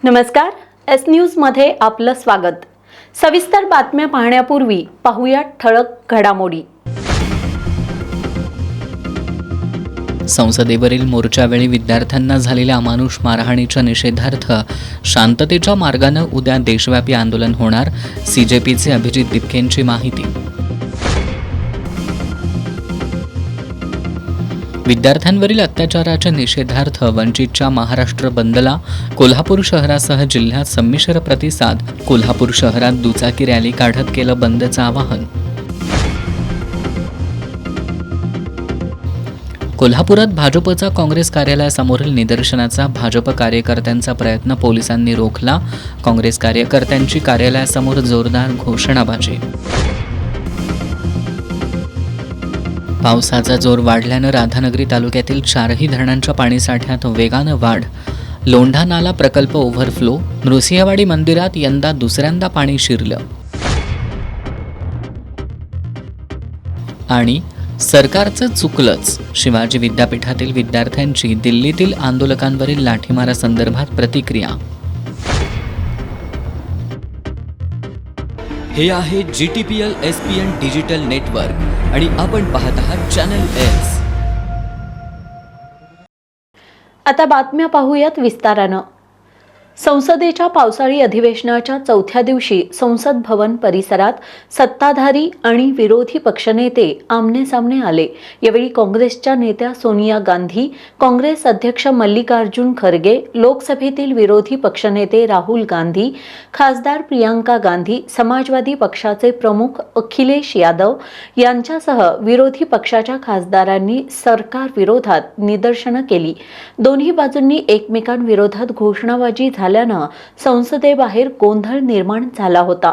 नमस्कार, S news मध्ये आपलं स्वागत। सविस्तर बातम्या पाहण्यापूर्वी पाहूया ठळक घडामोडी। संसदेवरील मोर्चावेळी विद्यार्थ्यांना झालेल्या अमानुष मारहाणीच्या निषेधार्थ शांततेच्या मार्गाने उद्या देशव्यापी आंदोलन होणार, सीजेपीचे अभिजित दिपकेंची माहिती। विद्यार्थ्यांवरील अत्याचाराच्या निषेधार्थ वंचितच्या महाराष्ट्र बंदला कोल्हापूर शहरासह जिल्ह्यात संमिश्र प्रतिसाद। कोल्हापूर शहरात दुचाकी रॅली काढत केलं बंदचं आवाहन। कोल्हापुरात भाजपचा काँग्रेस कार्यालयासमोरील निदर्शनाचा भाजप कार्यकर्त्यांचा प्रयत्न पोलिसांनी रोखला। काँग्रेस कार्यकर्त्यांची कार्यालयासमोर जोरदार घोषणाबाजी। पावसाचा जोर वाढल्यानं राधानगरी तालुक्यातील 4ही धरणांच्या पाणीसाठ्यात वेगानं वाढ। लोंढा नाला प्रकल्प ओव्हरफ्लो। नृसिंहवाडी मंदिरात यंदा दुसऱ्यांदा पाणी शिरलं। आणि सरकारचं चुकलंच, शिवाजी विद्यापीठातील विद्यार्थ्यांची दिल्लीतील आंदोलकांवरील लाठीमारासंदर्भात प्रतिक्रिया। हे आहे GTPL SPN डिजिटल नेटवर्क आणि आपण पाहत आहात चॅनल एस। आता बातम्या पाहूयात विस्तारानं। संसदेच्या पावसाळी अधिवेशनाच्या चौथ्या दिवशी संसद भवन परिसरात सत्ताधारी आणि विरोधी पक्षनेते आमनेसामने आले। यावेळी काँग्रेसच्या नेत्या सोनिया गांधी, काँग्रेस अध्यक्ष मल्लिकार्जुन खरगे, लोकसभेतील विरोधी पक्षनेते राहुल गांधी, खासदार प्रियांका गांधी, समाजवादी पक्षाचे प्रमुख अखिलेश यादव यांच्यासह विरोधी पक्षाच्या खासदारांनी सरकार विरोधात निदर्शनं केली। दोन्ही बाजूंनी एकमेकांविरोधात घोषणाबाजी झाल्यानं संसदेबाहेर गोंधळ निर्माण झाला होता।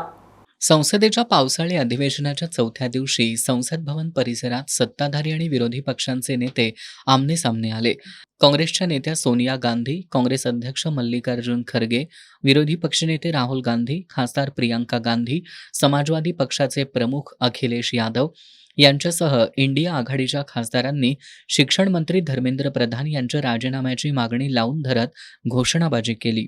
संसदेच्या पावसाळी अधिवेशनाच्या चौथ्या दिवशी संसद भवन परिसरात सत्ताधारी आणि विरोधी पक्षांचे नेते आमनेसामने आले। काँग्रेसच्या नेत्या सोनिया गांधी, काँग्रेस अध्यक्ष मल्लिकार्जुन खरगे, विरोधी पक्षनेते राहुल गांधी, खासदार प्रियांका गांधी, समाजवादी पक्षाचे प्रमुख अखिलेश यादव यांच्यासह इंडिया आघाडीच्या खासदारांनी शिक्षण मंत्री धर्मेंद्र प्रधान यांच्या राजीनाम्याची मागणी लावून धरत घोषणाबाजी केली।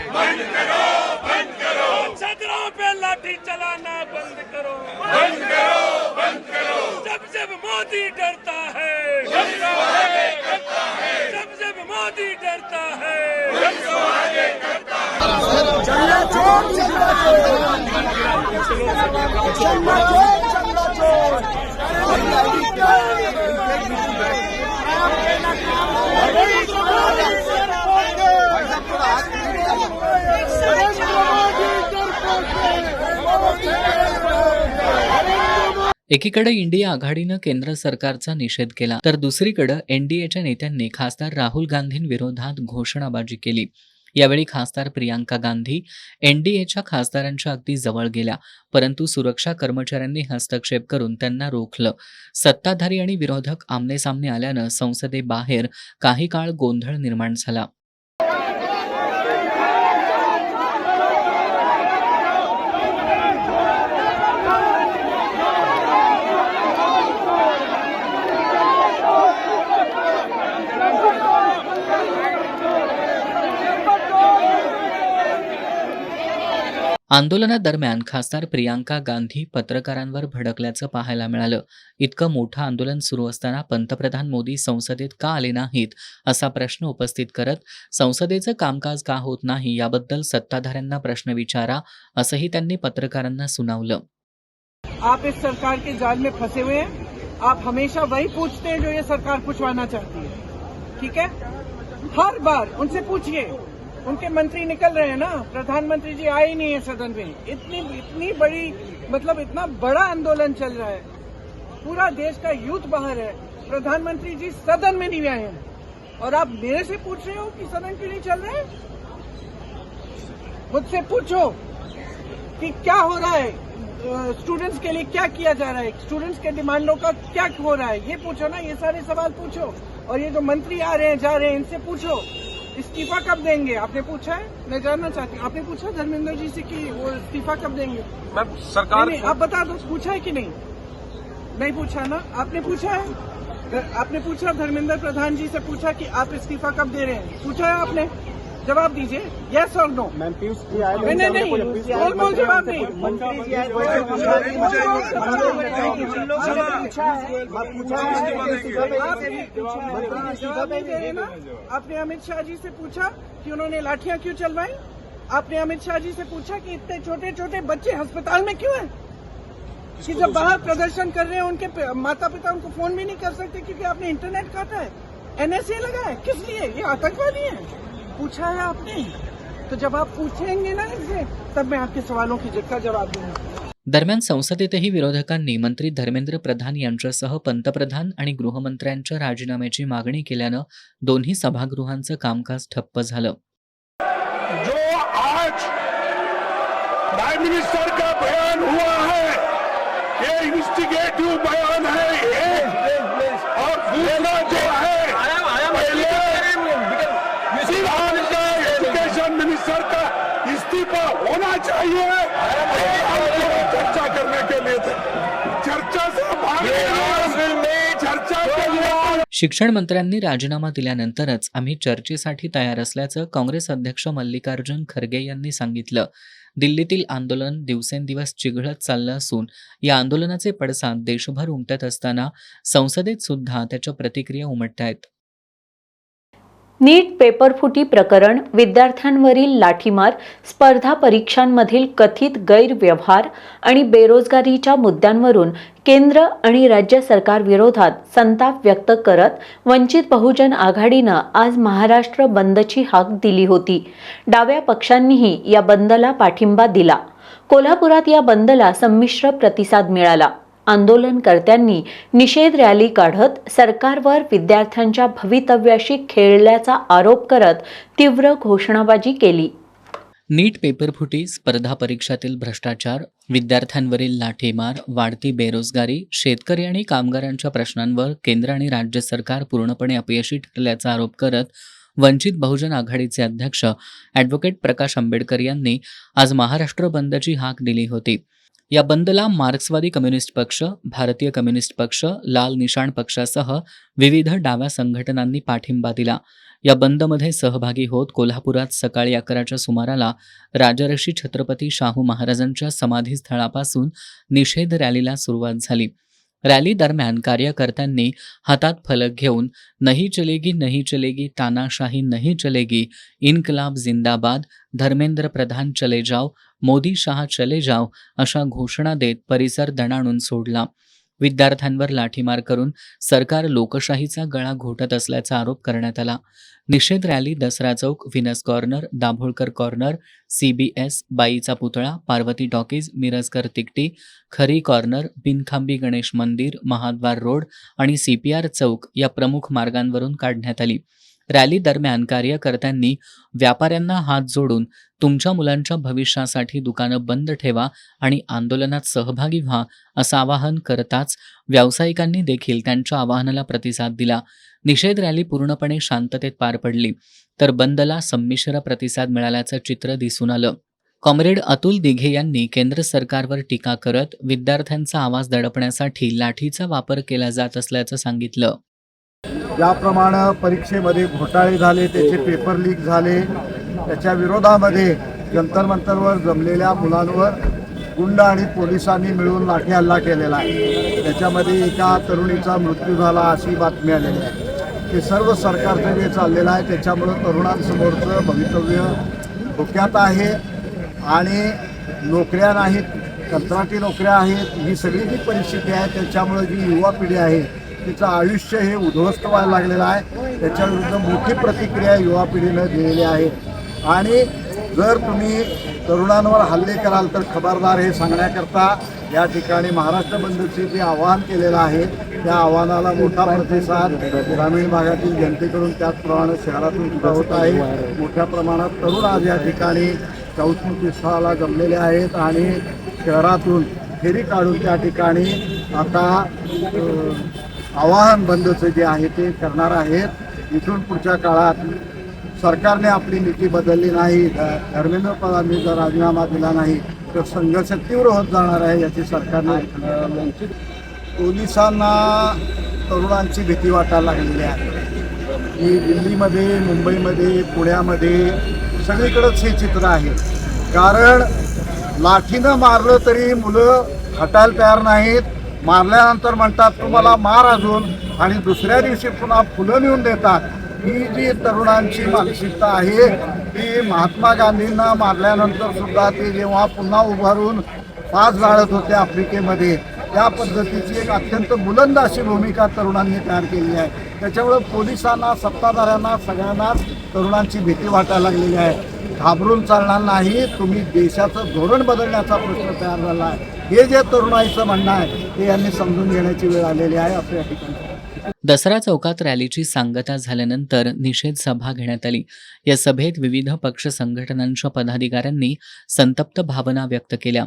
बंद करो, बंद करो, छात्राओं पे लाठी चलाना बंद करो, बंद करो, बंद करो। जब जब मोदी डरता है, जब आगे करता है, जब मोदी डरता है, जब आगे करता है। चलना चोर, चलना चोर, चलना चोर, एकीकडे इंडिया आघाडीनं केंद्र सरकारचा निषेध केला, तर दुसरीकडे एनडीएच्या नेत्यांनी खासदार राहुल गांधींविरोधात घोषणाबाजी केली। यावेळी खासदार प्रियांका गांधी एनडीएच्या खासदारांच्या अगदी जवळ गेल्या, परंतु सुरक्षा कर्मचाऱ्यांनी हस्तक्षेप करून त्यांना रोखलं। सत्ताधारी आणि विरोधक आमनेसामने आल्यानं संसदेबाहेर काही काळ गोंधळ निर्माण झाला। आंदोलनादरम्यान खासदार प्रियांका गांधी पत्रकारांवर भडकल्याचं पाहायला मिळालं। इतकं मोठं आंदोलन सुरू असताना पंतप्रधान मोदी संसदेत का आले नाहीत असा प्रश्न उपस्थित करत संसदेचं कामकाज का होत नाही याबद्दल सत्ताधाऱ्यांना प्रश्न विचारा, असंही त्यांनी पत्रकारांना सुनावलं। आप इस सरकार के जाल में फंसे हुए हैं। आप हमेशा वही पूछते हैं जो ये सरकार पूछवाना चाहती है, ठीक है? हर बार उनसे पूछिए, उनके मंत्री निकल रहे हैं ना, प्रधानमंत्री जी आए ही नहीं है सदन में। इतनी बड़ी मतलब इतना बड़ा आंदोलन चल रहा है, पूरा देश का यूथ बाहर है, प्रधानमंत्री जी सदन में नहीं आए हैं और आप मेरे से पूछ रहे हो कि सदन क्यों नहीं चल रहा है? मुझसे पूछो कि क्या हो रहा है, स्टूडेंट्स के लिए क्या किया जा रहा है, स्टूडेंट्स के डिमांडों का क्या हो रहा है, ये पूछो ना। ये सारे सवाल पूछो। और ये जो मंत्री आ रहे हैं जा रहे हैं इनसे पूछो इस्तीफा कब देंगे। आपने पूछा है, मैं जानना चाहती हूँ, आपने पूछा धर्मेंद्र जी से कि वो इस्तीफा कब देंगे? मैं सरकार नहीं, आप बता दो, पूछा है कि नहीं? नहीं पूछा ना, आपने पूछा है, आपने पूछा धर्मेंद्र प्रधान जी से पूछा कि आप इस्तीफा कब दे रहे हैं, पूछा है आपने, जवाब दीजिए, यस और नो। मैम पीयूष जी आए नहीं, बोल जवाब नहीं। मंत्री जी आए जवाब नहीं दे रहे ना। आपने अमित शाह जी से पूछा कि उन्होंने लाठियां क्यों चलवाई, आपने अमित शाह जी से पूछा कि इतने छोटे छोटे बच्चे अस्पताल में क्यों हैं, कि जब बाहर प्रदर्शन कर रहे हैं उनके माता पिता उनको फोन भी नहीं कर सकते क्योंकि आपने इंटरनेट काटा है, एनएसए लगा है, किस लिए, ये आतंकवादी है, पूछा है आपने। तो जब आप पूछेंगे ना इनसे तब मैं आपके सवालों का जवाब दूंगा। दरम्यान संसदेतही विरोधकांनी मंत्री धर्मेंद्र प्रधान यांच्यासह पंतप्रधान आणि गृहमंत्र्यांच्या राजीनाम्याची मागणी केल्यानं दोन्ही सभागृहांचं कामकाज ठप्प झालं. जो आज प्राइम मिनिस्टर का बयान हुआ है ये इन्वेस्टिगेटिव बयान है ये, और दूसरा जो है पहले बिहार का एजुकेशन मिनिस्टर का इस्तीफा होना चाहिए, चर्चा करने के लिए थे, चर्चा से चर्चा के लिए। शिक्षण मंत्र्यांनी राजीनामा दिल्यानंतरच आम्ही चर्चेसाठी तयार असल्याचं काँग्रेस अध्यक्ष मल्लिकार्जुन खरगे यांनी सांगितलं. दिल्लीतील आंदोलन दिवसेंदिवस चिघळत चाललं असून या आंदोलनाचे पडसाद देशभर उमटत असताना संसदेत सुद्धा त्याच्या प्रतिक्रिया उमटतायत. नीट पेपरफुटी प्रकरण, विद्यार्थ्यांवरील लाठीमार, स्पर्धा परीक्षांमधील कथित गैरव्यवहार आणि बेरोजगारीच्या मुद्द्यांवरून केंद्र आणि राज्य सरकारविरोधात संताप व्यक्त करत वंचित बहुजन आघाडीनं आज महाराष्ट्र बंदची हाक दिली होती. डाव्या पक्षांनीही या बंदला पाठिंबा दिला. कोल्हापुरात या बंदला संमिश्र प्रतिसाद मिळाला. आंदोलनकर्त्यांनी निषेध रॅली काढत सरकारवर विद्यार्थ्यांच्या भवितव्याशी खेळल्याचा आरोप करत तीव्र घोषणाबाजी केली. नीट पेपरफुटी, स्पर्धा परीक्षातील भ्रष्टाचार, विद्यार्थ्यांवरील लाठीमार, वाढती बेरोजगारी, शेतकरी आणि कामगारांच्या प्रश्नांवर केंद्र आणि राज्य सरकार पूर्णपणे अपयशी ठरल्याचा आरोप करत वंचित बहुजन आघाडीचे अध्यक्ष ॲडव्होकेट प्रकाश आंबेडकर यांनी आज महाराष्ट्र बंदची हाक दिली होती. या बंदला मार्क्सवादी कम्युनिस्ट पक्ष, भारतीय कम्युनिस्ट पक्ष, लाल निशाण पक्षासह विविध डाव्या संघटनांनी पाठिंबा दिला. या बंदमध्ये सहभागी होत कोल्हापुरात सकाळी 11च्या सुमाराला राजर्षी छत्रपती शाहू महाराजांच्या समाधीस्थळापासून निषेध रॅलीला सुरुवात झाली. रॅली दरम्यान कार्यकर्त्यांनी हातात फलक घेऊन नहीं चलेगी तानाशाही नहीं चलेगी, इन्कलाब जिंदाबाद, धर्मेंद्र प्रधान चले जाओ, मोदी शाह चले जाओ अशा घोषणा देत परिसर दणाणून सोडला. विद्यार्थ्यांवर लाठीमार करून सरकार लोकशाहीचा गळा घोटत असल्याचा आरोप करण्यात आला. निषेध rally Dasara Chowk, Venus corner, Dabholkar corner, CBS, बाईचा पुतळा, पार्वती टॉकीज, मिरजकर तिकटी, खरी कॉर्नर, बिनखांबी गणेश मंदिर, महाद्वार रोड आणि CPR चौक या प्रमुख मार्गांवरून काढण्यात आली. रॅली दरम्यान कार्यकर्त्यांनी व्यापाऱ्यांना हात जोडून तुमच्या मुलांच्या भविष्यासाठी दुकानं बंद ठेवा आणि आंदोलनात सहभागी व्हा असं आवाहन करताच व्यावसायिकांनी देखील त्यांच्या आवाहनाला प्रतिसाद दिला. निषेध रॅली पूर्णपणे शांततेत पार पडली तर बंदला संमिश्र प्रतिसाद मिळाल्याचं चित्र दिसून आलं. कॉम्रेड अतुल दिघे यांनी केंद्र सरकारवर टीका करत विद्यार्थ्यांचा आवाज दडपण्यासाठी लाठीचा वापर केला जात असल्याचं सांगितलं. ज्याप्रमाणे परीक्षेमध्ये घोटाळे झाले, त्याचे पेपर लीक झाले, त्याच्या विरोधामध्ये जंतर मंतरवर जमलेल्या मुलांवर गुंड आणि पोलिसांनी मिळून लाठी हल्ला केलेला आहे. त्याच्यामध्ये एका तरुणीचा मृत्यू झाला अशी बातमी आलेली आहे. हे सर्व सरकारचं जे चाललेलं आहे त्याच्यामुळं तरुणांसमोरचं भवितव्य धोक्यात आहे आणि नोकऱ्या नाहीत, कंत्राटी नोकऱ्या आहेत. ही सगळी जी परिस्थिती आहे त्याच्यामुळं जी युवा पिढी आहे तिचं आयुष्य हे उद्ध्वस्त व्हायला लागलेलं आहे. त्याच्याविरुद्ध मोठी प्रतिक्रिया युवा पिढीनं दिलेली आहे आणि जर तुम्ही तरुणांवर हल्ले कराल तर खबरदार हे सांगण्याकरता या ठिकाणी महाराष्ट्र बंदचे जे आवाहन केलेलं आहे त्या आव्हानाला मोठा प्रतिसाद ग्रामीण भागातील जनतेकडून त्याचप्रमाणे शहरातून सुद्धा होत आहे. मोठ्या प्रमाणात तरुण आज या ठिकाणी चौस्मृतीस्थळाला जमलेले आहेत आणि शहरातून फेरी काढून त्या ठिकाणी आता आवाहन बंदचं जे आहे ते करणार आहेत. इथून पुढच्या काळात सरकारने आपली नीती बदलली नाही, धर्मेंद्र प्रधानांनी जर राजीनामा दिला नाही तर संघर्ष तीव्र होत जाणार आहे याची सरकारने पोलिसांना तरुणांची भीती वाटायला लागलेली आहे. की दिल्लीमध्ये, मुंबईमध्ये, पुण्यामध्ये सगळीकडंच हे चित्र आहे. कारण लाठीनं मारलं तरी मुलं हटायला तयार नाहीत. मारल्यानंतर म्हणतात तुम्हाला मार अजून, आणि दुसऱ्या दिवशी पुन्हा फुलं नेऊन देतात. ही जी तरुणांची मानसिकता आहे ती महात्मा गांधींना मारल्यानंतर सुद्धा ते जेव्हा पुन्हा उभारून फास जाळत होते आफ्रिकेमध्ये, त्या पद्धतीची एक अत्यंत बुलंद अशी भूमिका तरुणांनी तयार केली आहे. त्याच्यामुळे पोलिसांना, सत्ताधाऱ्यांना, सगळ्यांनाच तरुणांची भीती वाटायला लागलेली आहे. घाबरून चालणार नाही, तुम्ही देशाचं धोरण बदलण्याचा प्रश्न तयार झाला आहे. हे जे तरुणाईचं म्हणणं आहे ते यांनी समजून घेण्याची वेळ आलेली आहे असं या ठिकाणी. दसरा चौकात रॅलीची सांगता झाल्यानंतर निषेध सभा घेण्यात आली. या सभेत विविध पक्ष संघटनांच्या पदाधिकाऱ्यांनी संतप्त भावना व्यक्त केल्या.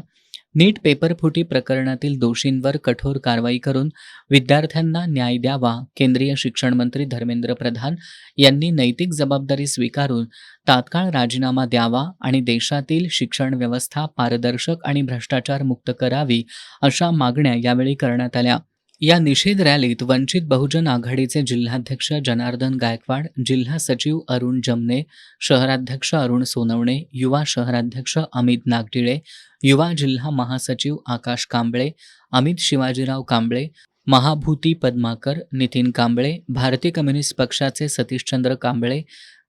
नीट पेपरफुटी प्रकरणातील दोषींवर कठोर कारवाई करून विद्यार्थ्यांना न्याय द्यावा. केंद्रीय शिक्षण मंत्री धर्मेंद्र प्रधान यांनी नैतिक जबाबदारी स्वीकारून तात्काळ राजीनामा द्यावा आणि देशातील शिक्षण व्यवस्था पारदर्शक आणि भ्रष्टाचार मुक्त करावी, अशा मागण्या यावेळी करण्यात आल्या. या निषेध रॅलीत वंचित बहुजन आघाडीचे जिल्हाध्यक्ष जनार्दन गायकवाड, जिल्हा सचिव अरुण जमने, शहराध्यक्ष अरुण सोनवणे, युवा शहराध्यक्ष अमित नागटिळे, युवा जिल्हा महासचिव आकाश कांबळे, अमित शिवाजीराव कांबळे, महाभूती पद्माकर, नितीन कांबळे, भारतीय कम्युनिस्ट पक्षाचे सतीशचंद्र कांबळे,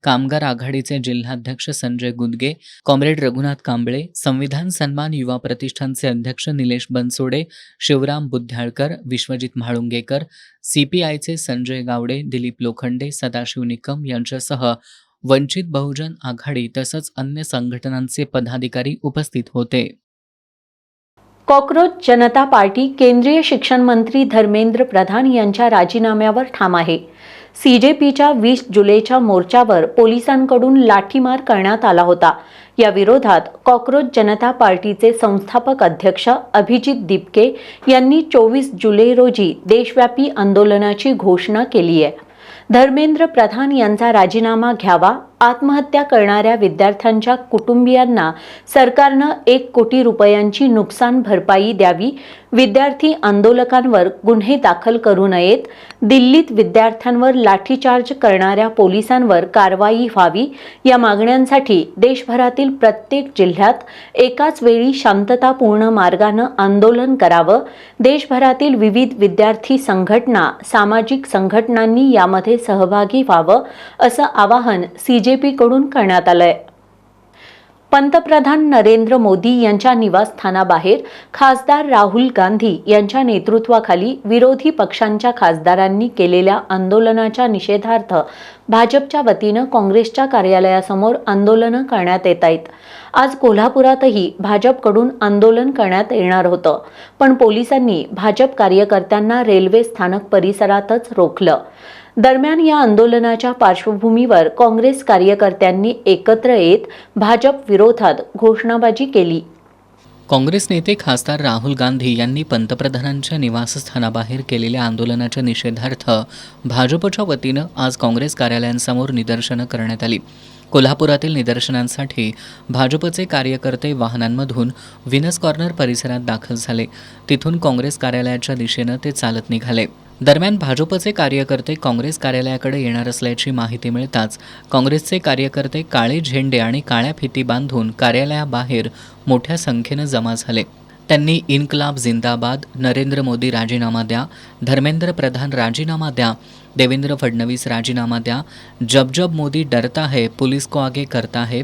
कामगार आघाडीचे जिल्हाध्यक्ष संजय गुदगे, कॉम्रेड रघुनाथ कांबळे, संविधान सन्मान युवा प्रतिष्ठानचे अध्यक्ष निलेश बनसोडे, शिवराम बुद्ध्याळकर, विश्वजित म्हाळुंगेकर, CPIचे संजय गावडे, दिलीप लोखंडे, सदाशिव निकम यांच्यासह वंचित बहुजन आघाडी तसंच अन्य संघटनांचे पदाधिकारी उपस्थित होते. कॉक्रोच जनता पार्टी केंद्रीय शिक्षण मंत्री धर्मेंद्र प्रधान यांच्या राजीनाम्यावर ठाम आहे. CJPच्या 20 जुलैच्या मोर्चावर पोलिसांकडून लाठीमार करण्यात आला होता. या विरोधात कॉक्रोच जनता पार्टीचे संस्थापक अध्यक्ष अभिजित दिपके यांनी 24 जुलै रोजी देशव्यापी आंदोलनाची घोषणा केली आहे. धर्मेंद्र प्रधान यांचा राजीनामा घ्यावा, आत्महत्या करणाऱ्या विद्यार्थ्यांच्या कुटुंबियांना सरकारनं 1 कोटी रुपयांची नुकसान भरपाई द्यावी, विद्यार्थी आंदोलकांवर गुन्हे दाखल करू नयेत, दिल्लीत विद्यार्थ्यांवर लाठीचार्ज करणाऱ्या पोलिसांवर कारवाई व्हावी, या मागण्यांसाठी देशभरातील प्रत्येक जिल्ह्यात एकाच वेळी शांततापूर्ण मार्गानं आंदोलन करावं. देशभरातील विविध विद्यार्थी संघटना, सामाजिक संघटनांनी यामध्ये सहभागी व्हावं, असं आवाहन CJPकडून करण्यात आलंय. पंतप्रधान नरेंद्र मोदी यांच्या निवासस्थानाबाहेर खासदार राहुल गांधी यांच्या नेतृत्वाखाली विरोधी पक्षांच्या खासदारांनी केलेल्या आंदोलनाच्या निषेधार्थ भाजपच्या वतीनं काँग्रेसच्या कार्यालयासमोर आंदोलनं करण्यात येत आहेत. आज कोल्हापुरातही भाजपकडून आंदोलन करण्यात येणार होतं, पण पोलिसांनी भाजप कार्यकर्त्यांना रेल्वे स्थानक परिसरातच रोखलं. दरम्यान या आंदोलनाच्या पार्श्वभूमीवर काँग्रेस कार्यकर्त्यांनी एकत्र येत भाजप विरोधात घोषणाबाजी केली. काँग्रेस नेते खासदार राहुल गांधी यांनी पंतप्रधानांच्या निवासस्थानाबाहेर केलेल्या आंदोलनाच्या निषेधार्थ भाजपच्या वतीनं आज काँग्रेस कार्यालयांसमोर निदर्शनं करण्यात आली. कोल्हापुरातील निदर्शनांसाठी भाजपचे कार्यकर्ते वाहनांमधून विनस कॉर्नर परिसरात दाखल झाले. तिथून काँग्रेस कार्यालयाच्या दिशेनं ते चालत निघाले. दरम्यान भाजपचे कार्यकर्ते काँग्रेस कार्यालयाकडे येणार असल्याची माहिती मिळताच काँग्रेसचे कार्यकर्ते काळे झेंडे आणि काळ्या फिती बांधून कार्यालयाबाहेर मोठ्या संख्येनं जमा झाले. त्यांनी इन्कलाब जिंदाबाद, नरेंद्र मोदी राजीनामा द्या, धर्मेंद्र प्रधान राजीनामा द्या, देवेंद्र फडणवीस राजीनामा द्या, जब जब मोदी डरता है पुलिस को आगे करता है,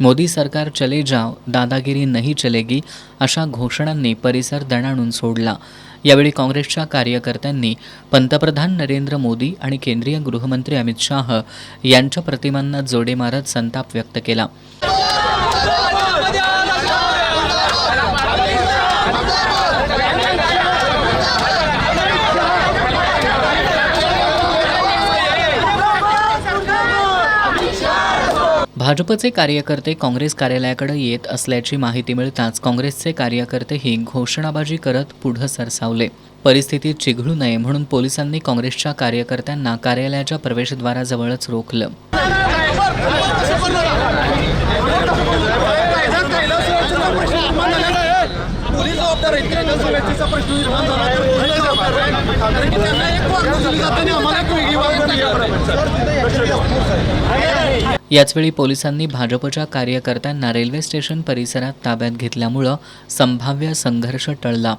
मोदी सरकार चले जाओ, दादागिरी नहीं चलेगी, अशा घोषणांनी परिसर दणाणून सोडला. यावेळी काँग्रेसच्या कार्यकर्त्यांनी पंतप्रधान नरेंद्र मोदी आणि केंद्रीय गृहमंत्री अमित शाह यांच्या प्रतिमांना जोडे मारत संताप व्यक्त केला. भाजपचे कार्यकर्ते काँग्रेस कार्यालयाकडे येत असल्याची माहिती मिळताच काँग्रेसचे कार्यकर्तेही घोषणाबाजी करत पुढं सरसावले. परिस्थिती चिघळू नये म्हणून पोलिसांनी काँग्रेसच्या कार्यकर्त्यांना कार्यालयाच्या प्रवेशद्वाराजवळच रोखलं. पोलीस जबाबदार आहेत. कारण की त्यांना एक वागणूक दिली जाते आणि आम्हाला एक वेगळी वागणूक दिली जाते. याचवेळी पोलिसांनी भाजपच्या कार्यकर्त्यांना रेल्वे स्टेशन परिसरात ताब्यात घेतल्यामुळं संभाव्य संघर्ष टळला.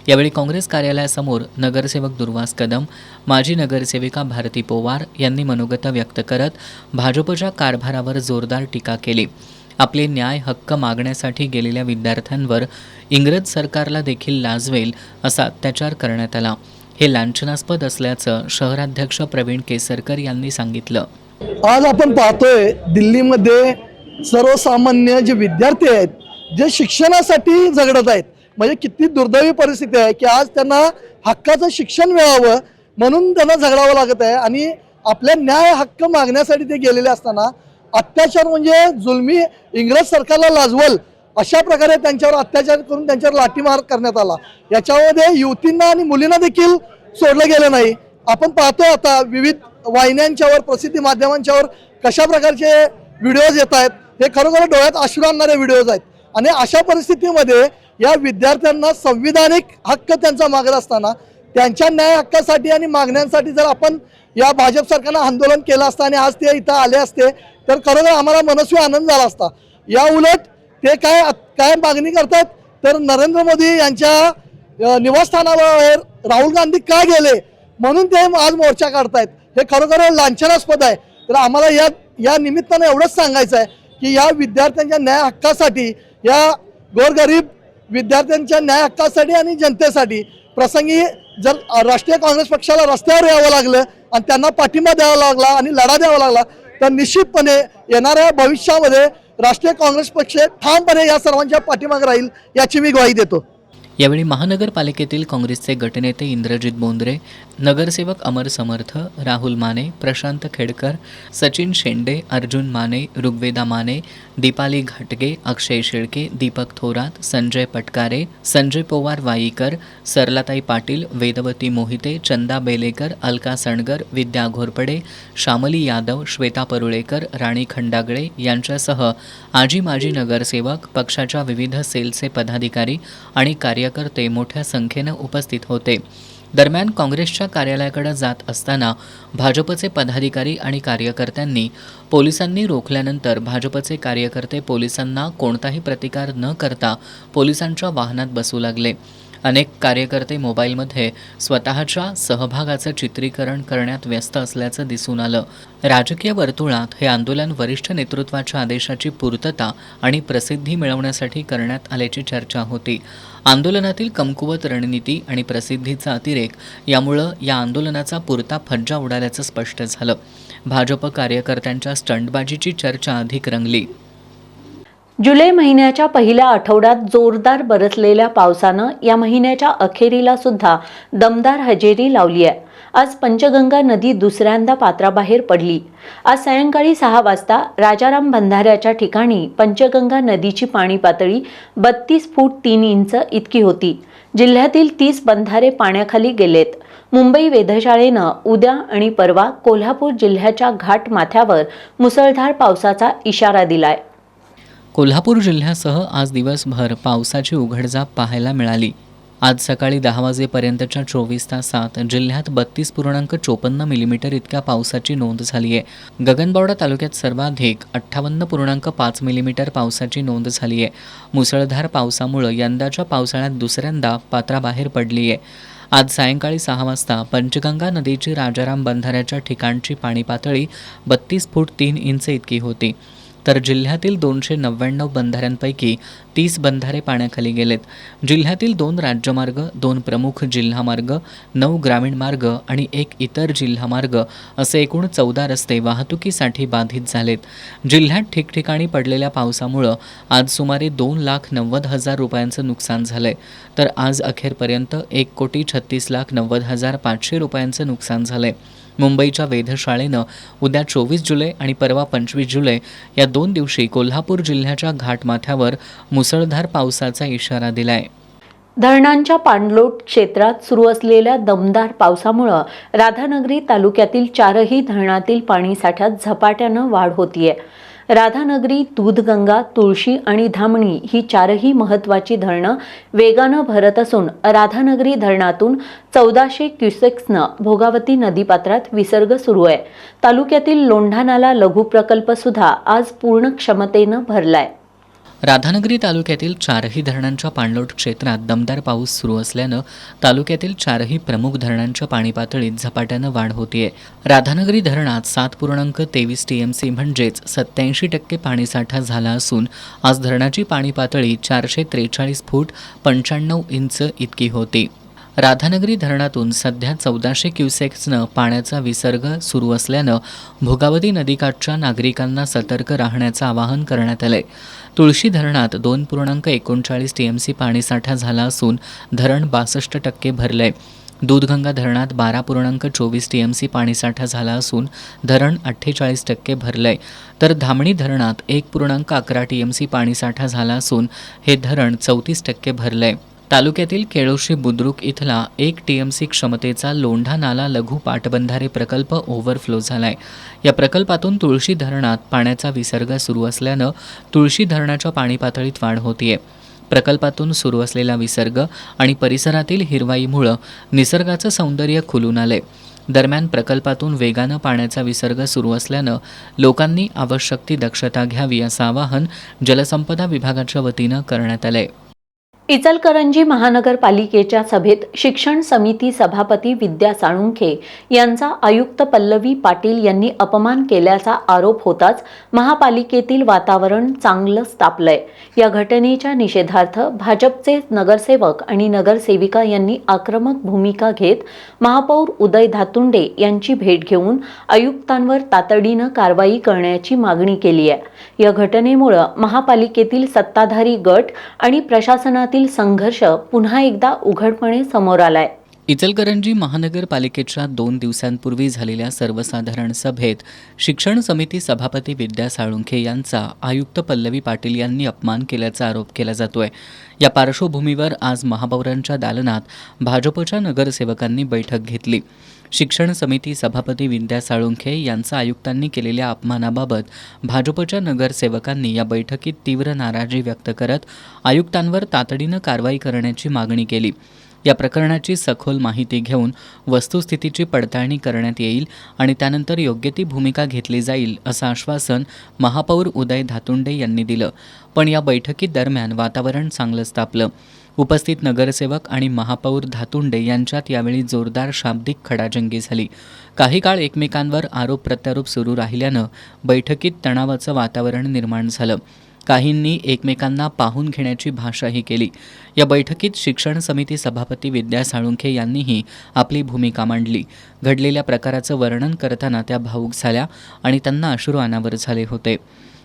यावेळी काँग्रेस कार्यालयासमोर नगरसेवक दुर्वास कदम, माजी नगरसेविका भारती पोवार यांनी मनोगत व्यक्त करत भाजपच्या कारभारावर जोरदार टीका केली. आपले न्याय हक्क मागण्यासाठी गेलेल्या विद्यार्थ्यांवर इंग्रज सरकारला देखील लाजवेल असा अत्याचार करण्यात आला. हे लांछनास्पद असल्याचं शहराध्यक्ष प्रवीण केसरकर यांनी सांगितलं. आज आपण पाहतोय दिल्लीमध्ये सर्वसामान्य जे विद्यार्थी आहेत, जे शिक्षणासाठी झगडत आहेत, म्हणजे किती दुर्दैवी परिस्थिती आहे की आज त्यांना हक्काचं शिक्षण मिळावं म्हणून त्यांना झगडावं लागत आहे. आणि आपल्या न्याय हक्क मागण्यासाठी ते गेलेले असताना अत्याचार म्हणजे जुलमी इंग्रज सरकारला लाजवल अशा प्रकारे त्यांच्यावर अत्याचार करून त्यांच्यावर लाठीमार करण्यात आला. याच्यामध्ये युवतींना आणि मुलींना देखील सोडलं गेलं नाही. आपण पाहतोय आता विविध वाहिन्यांच्यावर, प्रसिद्धी माध्यमांच्यावर कशा प्रकारचे व्हिडिओज येत आहेत. हे खरोखर डोळ्यात अश्रू आणणारे व्हिडिओज आहेत. आणि अशा परिस्थितीमध्ये या विद्यार्थ्यांना संविधानिक हक्क त्यांचा मागत असताना त्यांच्या न्याय हक्कासाठी आणि मागण्यांसाठी जर आपण या भाजप सरकारनं आंदोलन केलं असतं आणि आज ते इथं आले असते तर खरोखर आम्हाला मनस्वी आनंद झाला असता. या उलट ते काय मागणी करतात तर नरेंद्र मोदी यांच्या निवासस्थानावर राहुल गांधी का गेले म्हणून ते आज मोर्चा काढतायत. हे खरोखर लांछनास्पद आहे. तर आम्हाला या निमित्तानं एवढंच सांगायचं आहे की या विद्यार्थ्यांच्या न्याय हक्कासाठी, या गोरगरीब विद्यार्थ्यांच्या न्याय हक्कासाठी आणि जनतेसाठी प्रसंगी जर राष्ट्रीय काँग्रेस पक्षाला रस्त्यावर यावं लागलं आणि त्यांना पाठिंबा द्यावा लागला आणि लढा द्यावा लागला तर निश्चितपणे येणाऱ्या भविष्यामध्ये राष्ट्रीय काँग्रेस पक्ष ठामपणे या सर्वांच्या पाठीमागे राहील याची मी ग्वाही देतो. यावेळी महानगरपालिकेतील काँग्रेसचे गटनेते इंद्रजित बोंद्रे, नगरसेवक अमर समर्थ, राहुल माने, प्रशांत खेडकर, सचिन शेंडे, अर्जुन माने, ऋग्वेदा माने, दीपाली घाटगे, अक्षय शेळके, दीपक थोरात, संजय पटकारे, संजय पोवार वाईकर, सरलाताई पाटील, वेदवती मोहिते, चंदा बेलेकर, अलका सणगर, विद्या घोरपडे, श्यामली यादव, श्वेता परुळेकर, राणी खंडागळे यांच्यासह आजी माजी नगरसेवक, पक्षाच्या विविध सेलचे पदाधिकारी आणि कार्यकर्ते मोठ्या संख्येनं उपस्थित होते. दरम्यान काँग्रेसच्या कार्यालयाकडे जात असताना भाजपचे पदाधिकारी आणि कार्यकर्त्यांनी पोलिसांनी रोखल्यानंतर भाजपचे कार्यकर्ते पोलिसांना कोणताही प्रतिकार न करता पोलिसांच्या वाहनात बसू लागले. अनेक कार्यकर्ते मोबाईलमध्ये स्वतःच्या सहभागाचं चित्रीकरण करण्यात व्यस्त असल्याचं दिसून आलं. राजकीय वर्तुळात हे आंदोलन वरिष्ठ नेतृत्वाच्या आदेशाची पूर्तता आणि प्रसिद्धी मिळवण्यासाठी करण्यात आल्याची चर्चा होती. आंदोलनातील कमकुवत रणनीती आणि प्रसिद्धीचा अतिरेक यामुळं या आंदोलनाचा पुरता फज्जा उडाल्याचं स्पष्ट झालं. भाजप कार्यकर्त्यांच्या स्टंटबाजीची चर्चा अधिक रंगली. जुलै महिन्याच्या पहिल्या आठवड्यात जोरदार बरसलेल्या पावसानं या महिन्याच्या अखेरीला सुद्धा दमदार हजेरी लावली आहे. आज पंचगंगा नदी दुसऱ्यांदा पात्राबाहेर पडली. आज सायंकाळी 6 वाजता राजाराम बंधाऱ्याच्या ठिकाणी पंचगंगा नदीची पाणी पातळी 32 फूट 3 इंच इतकी होती. जिल्ह्यातील 30 बंधारे पाण्याखाली गेलेत. मुंबई वेधशाळेनं उद्या आणि परवा कोल्हापूर जिल्ह्याच्या घाट माथ्यावर मुसळधार पावसाचा इशारा दिलाय. कोल्हापूर जिल्ह्यासह आज दिवसभर पावसाची उघडझाप पाहायला मिळाली. आज सकाळी 10 वाजेपर्यंतच्या 24 तासात जिल्ह्यात 32.54 मिलीमीटर इतक्या पावसाची नोंद झाली आहे. गगनबावडा तालुक्यात सर्वाधिक 58.5 मिलीमीटर पावसाची नोंद झाली आहे. मुसळधार पावसामुळे यंदाच्या पावसाळ्यात दुसऱ्यांदा पात्राबाहेर पडली आहे. आज सायंकाळी 6 वाजता पंचगंगा नदीची राजाराम बंधाऱ्याच्या ठिकाणची पाणी पातळी 32 फूट 3 इंच इतकी होती. तर जिल्ह्यातील 299 बंधाऱ्यांपैकी 30 बंधारे पाण्याखाली गेलेत. जिल्ह्यातील 2 राज्यमार्ग, 2 प्रमुख जिल्हा मार्ग, 9 ग्रामीण मार्ग आणि 1 इतर जिल्हा मार्ग असे एकूण 14 रस्ते वाहतुकीसाठी बाधित झालेत. जिल्ह्यात ठिकठिकाणी पडलेल्या पावसामुळं आज सुमारे 2,90,000 रुपयांचं नुकसान झालंय. तर आज अखेरपर्यंत 1,36,90,500 रुपयांचं नुकसान झालंय. मुंबईच्या वेधशाळेनं उद्या 24 जुलै आणि परवा 25 जुलै या 2 दिवशी कोल्हापूर जिल्ह्याच्या घाटमाथ्यावर मुसळधार पावसाचा इशारा दिलाय. धरणांच्या पाणलोट क्षेत्रात सुरू असलेल्या दमदार पावसामुळं राधानगरी तालुक्यातील 4ही धरणातील पाणीसाठ्यात झपाट्यानं वाढ होतीये. राधानगरी, दूधगंगा, तुळशी आणि धामणी ही चारही महत्त्वाची धरणं वेगानं भरत असून राधानगरी धरणातून 1400 क्युसेक्सनं भोगावती नदीपात्रात विसर्ग सुरू आहे. तालुक्यातील लोंढा नाला लघु प्रकल्प सुद्धा आज पूर्ण क्षमतेनं भरलाय. राधानगरी तालुक्यातील चारही धरणांच्या पाणलोट क्षेत्रात दमदार पाऊस सुरू असल्यानं तालुक्यातील चारही प्रमुख धरणांच्या पाणी पातळीत झपाट्यानं वाढ होतीये. राधानगरी धरणात 7.23 TMC म्हणजेच 87% पाणीसाठा झाला असून आज धरणाची पाणी पातळी 443 फूट 95 इंच इतकी होती. राधानगरी धरणातून सध्या 1400 क्युसेक्सनं पाण्याचा विसर्ग सुरू असल्यानं भोगावती नदीकाठच्या नागरिकांना सतर्क राहण्याचं आवाहन करण्यात आलंय. तुळशी धरणात 2.39 TMC पाणीसाठा झाला असून धरण 62% भरलंय. दूधगंगा धरणात 12.24 TMC पाणीसाठा झाला असून धरण 48% भरलंय. तर धामणी धरणात 1.11 TMC पाणीसाठा झाला असून हे धरण 34% भरलंय. तालुक्यातील केळोशी बुद्रुक इथला 1 TMC क्षमतेचा लोंढा नाला लघु पाटबंधारे प्रकल्प ओव्हरफ्लो झालाय. या प्रकल्पातून तुळशी धरणात पाण्याचा विसर्ग सुरू असल्यानं तुळशी धरणाच्या पाणी पातळीत वाढ होतीये. प्रकल्पातून सुरू असलेला विसर्ग आणि परिसरातील हिरवाईमुळं निसर्गाचं सौंदर्य खुलून आलंय. दरम्यान प्रकल्पातून वेगानं पाण्याचा विसर्ग सुरू असल्यानं लोकांनी आवश्यक ती दक्षता घ्यावी असं आवाहन जलसंपदा विभागाच्या वतीनं करण्यात आलंय. इचलकरंजी महानगरपालिकेच्या सभेत शिक्षण समिती सभापती विद्या साळुंखे यांचा आयुक्त पल्लवी पाटील यांनी अपमान केल्याचा आरोप होताच महापालिकेतील वातावरण चांगलंच तापलंय. या घटनेच्या निषेधार्थ भाजपचे नगरसेवक आणि नगरसेविका यांनी आक्रमक भूमिका घेत महापौर उदय धातुंडे यांची भेट घेऊन आयुक्तांवर तातडीनं कारवाई करण्याची मागणी केली आहे. या घटनेमुळे महापालिकेतील सत्ताधारी गट आणि प्रशासनातील संघर्ष पुन्हा एकदा उघडपणे समोर आलाय. इचलकरंजी महानगरपालिकेच्या 2 दिवसांपूर्वी झालेल्या सर्वसाधारण सभेत शिक्षण समिती सभापती विद्या साळुंखे यांचा आयुक्त पल्लवी पाटील यांनी अपमान केल्याचा आरोप केला जातोय. या पार्श्वभूमीवर आज महापौरांच्या दालनात भाजपच्या नगरसेवकांनी बैठक घेतली. शिक्षण समिती सभापती विद्या साळुंखे यांचा आयुक्तांनी केलेल्या अपमानाबाबत भाजपच्या नगरसेवकांनी या बैठकीत तीव्र नाराजी व्यक्त करत आयुक्तांवर तातडीनं कारवाई करण्याची मागणी केली. या प्रकरणाची सखोल माहिती घेऊन वस्तुस्थितीची पडताळणी करण्यात येईल आणि त्यानंतर योग्य ती भूमिका घेतली जाईल असं आश्वासन महापौर उदय धातुंडे यांनी दिलं. पण या बैठकीदरम्यान वातावरण चांगलंच तापलं. उपस्थित नगरसेवक आणि महापौर धातुंडे यांच्यात यावेळी जोरदार शाब्दिक खडाजंगी झाली. काही काळ एकमेकांवर आरोप प्रत्यारोप सुरू राहिल्यानं बैठकीत तणावाचं वातावरण निर्माण झालं. काहींनी एकमेकांना पाहून घेण्याची भाषाही केली. या बैठकीत शिक्षण समिती सभापती विद्या साळुंखे यांनीही आपली भूमिका मांडली. घडलेल्या प्रकाराचं वर्णन करताना त्या भावूक झाल्या आणि त्यांना अश्रू अनावर झाले होते.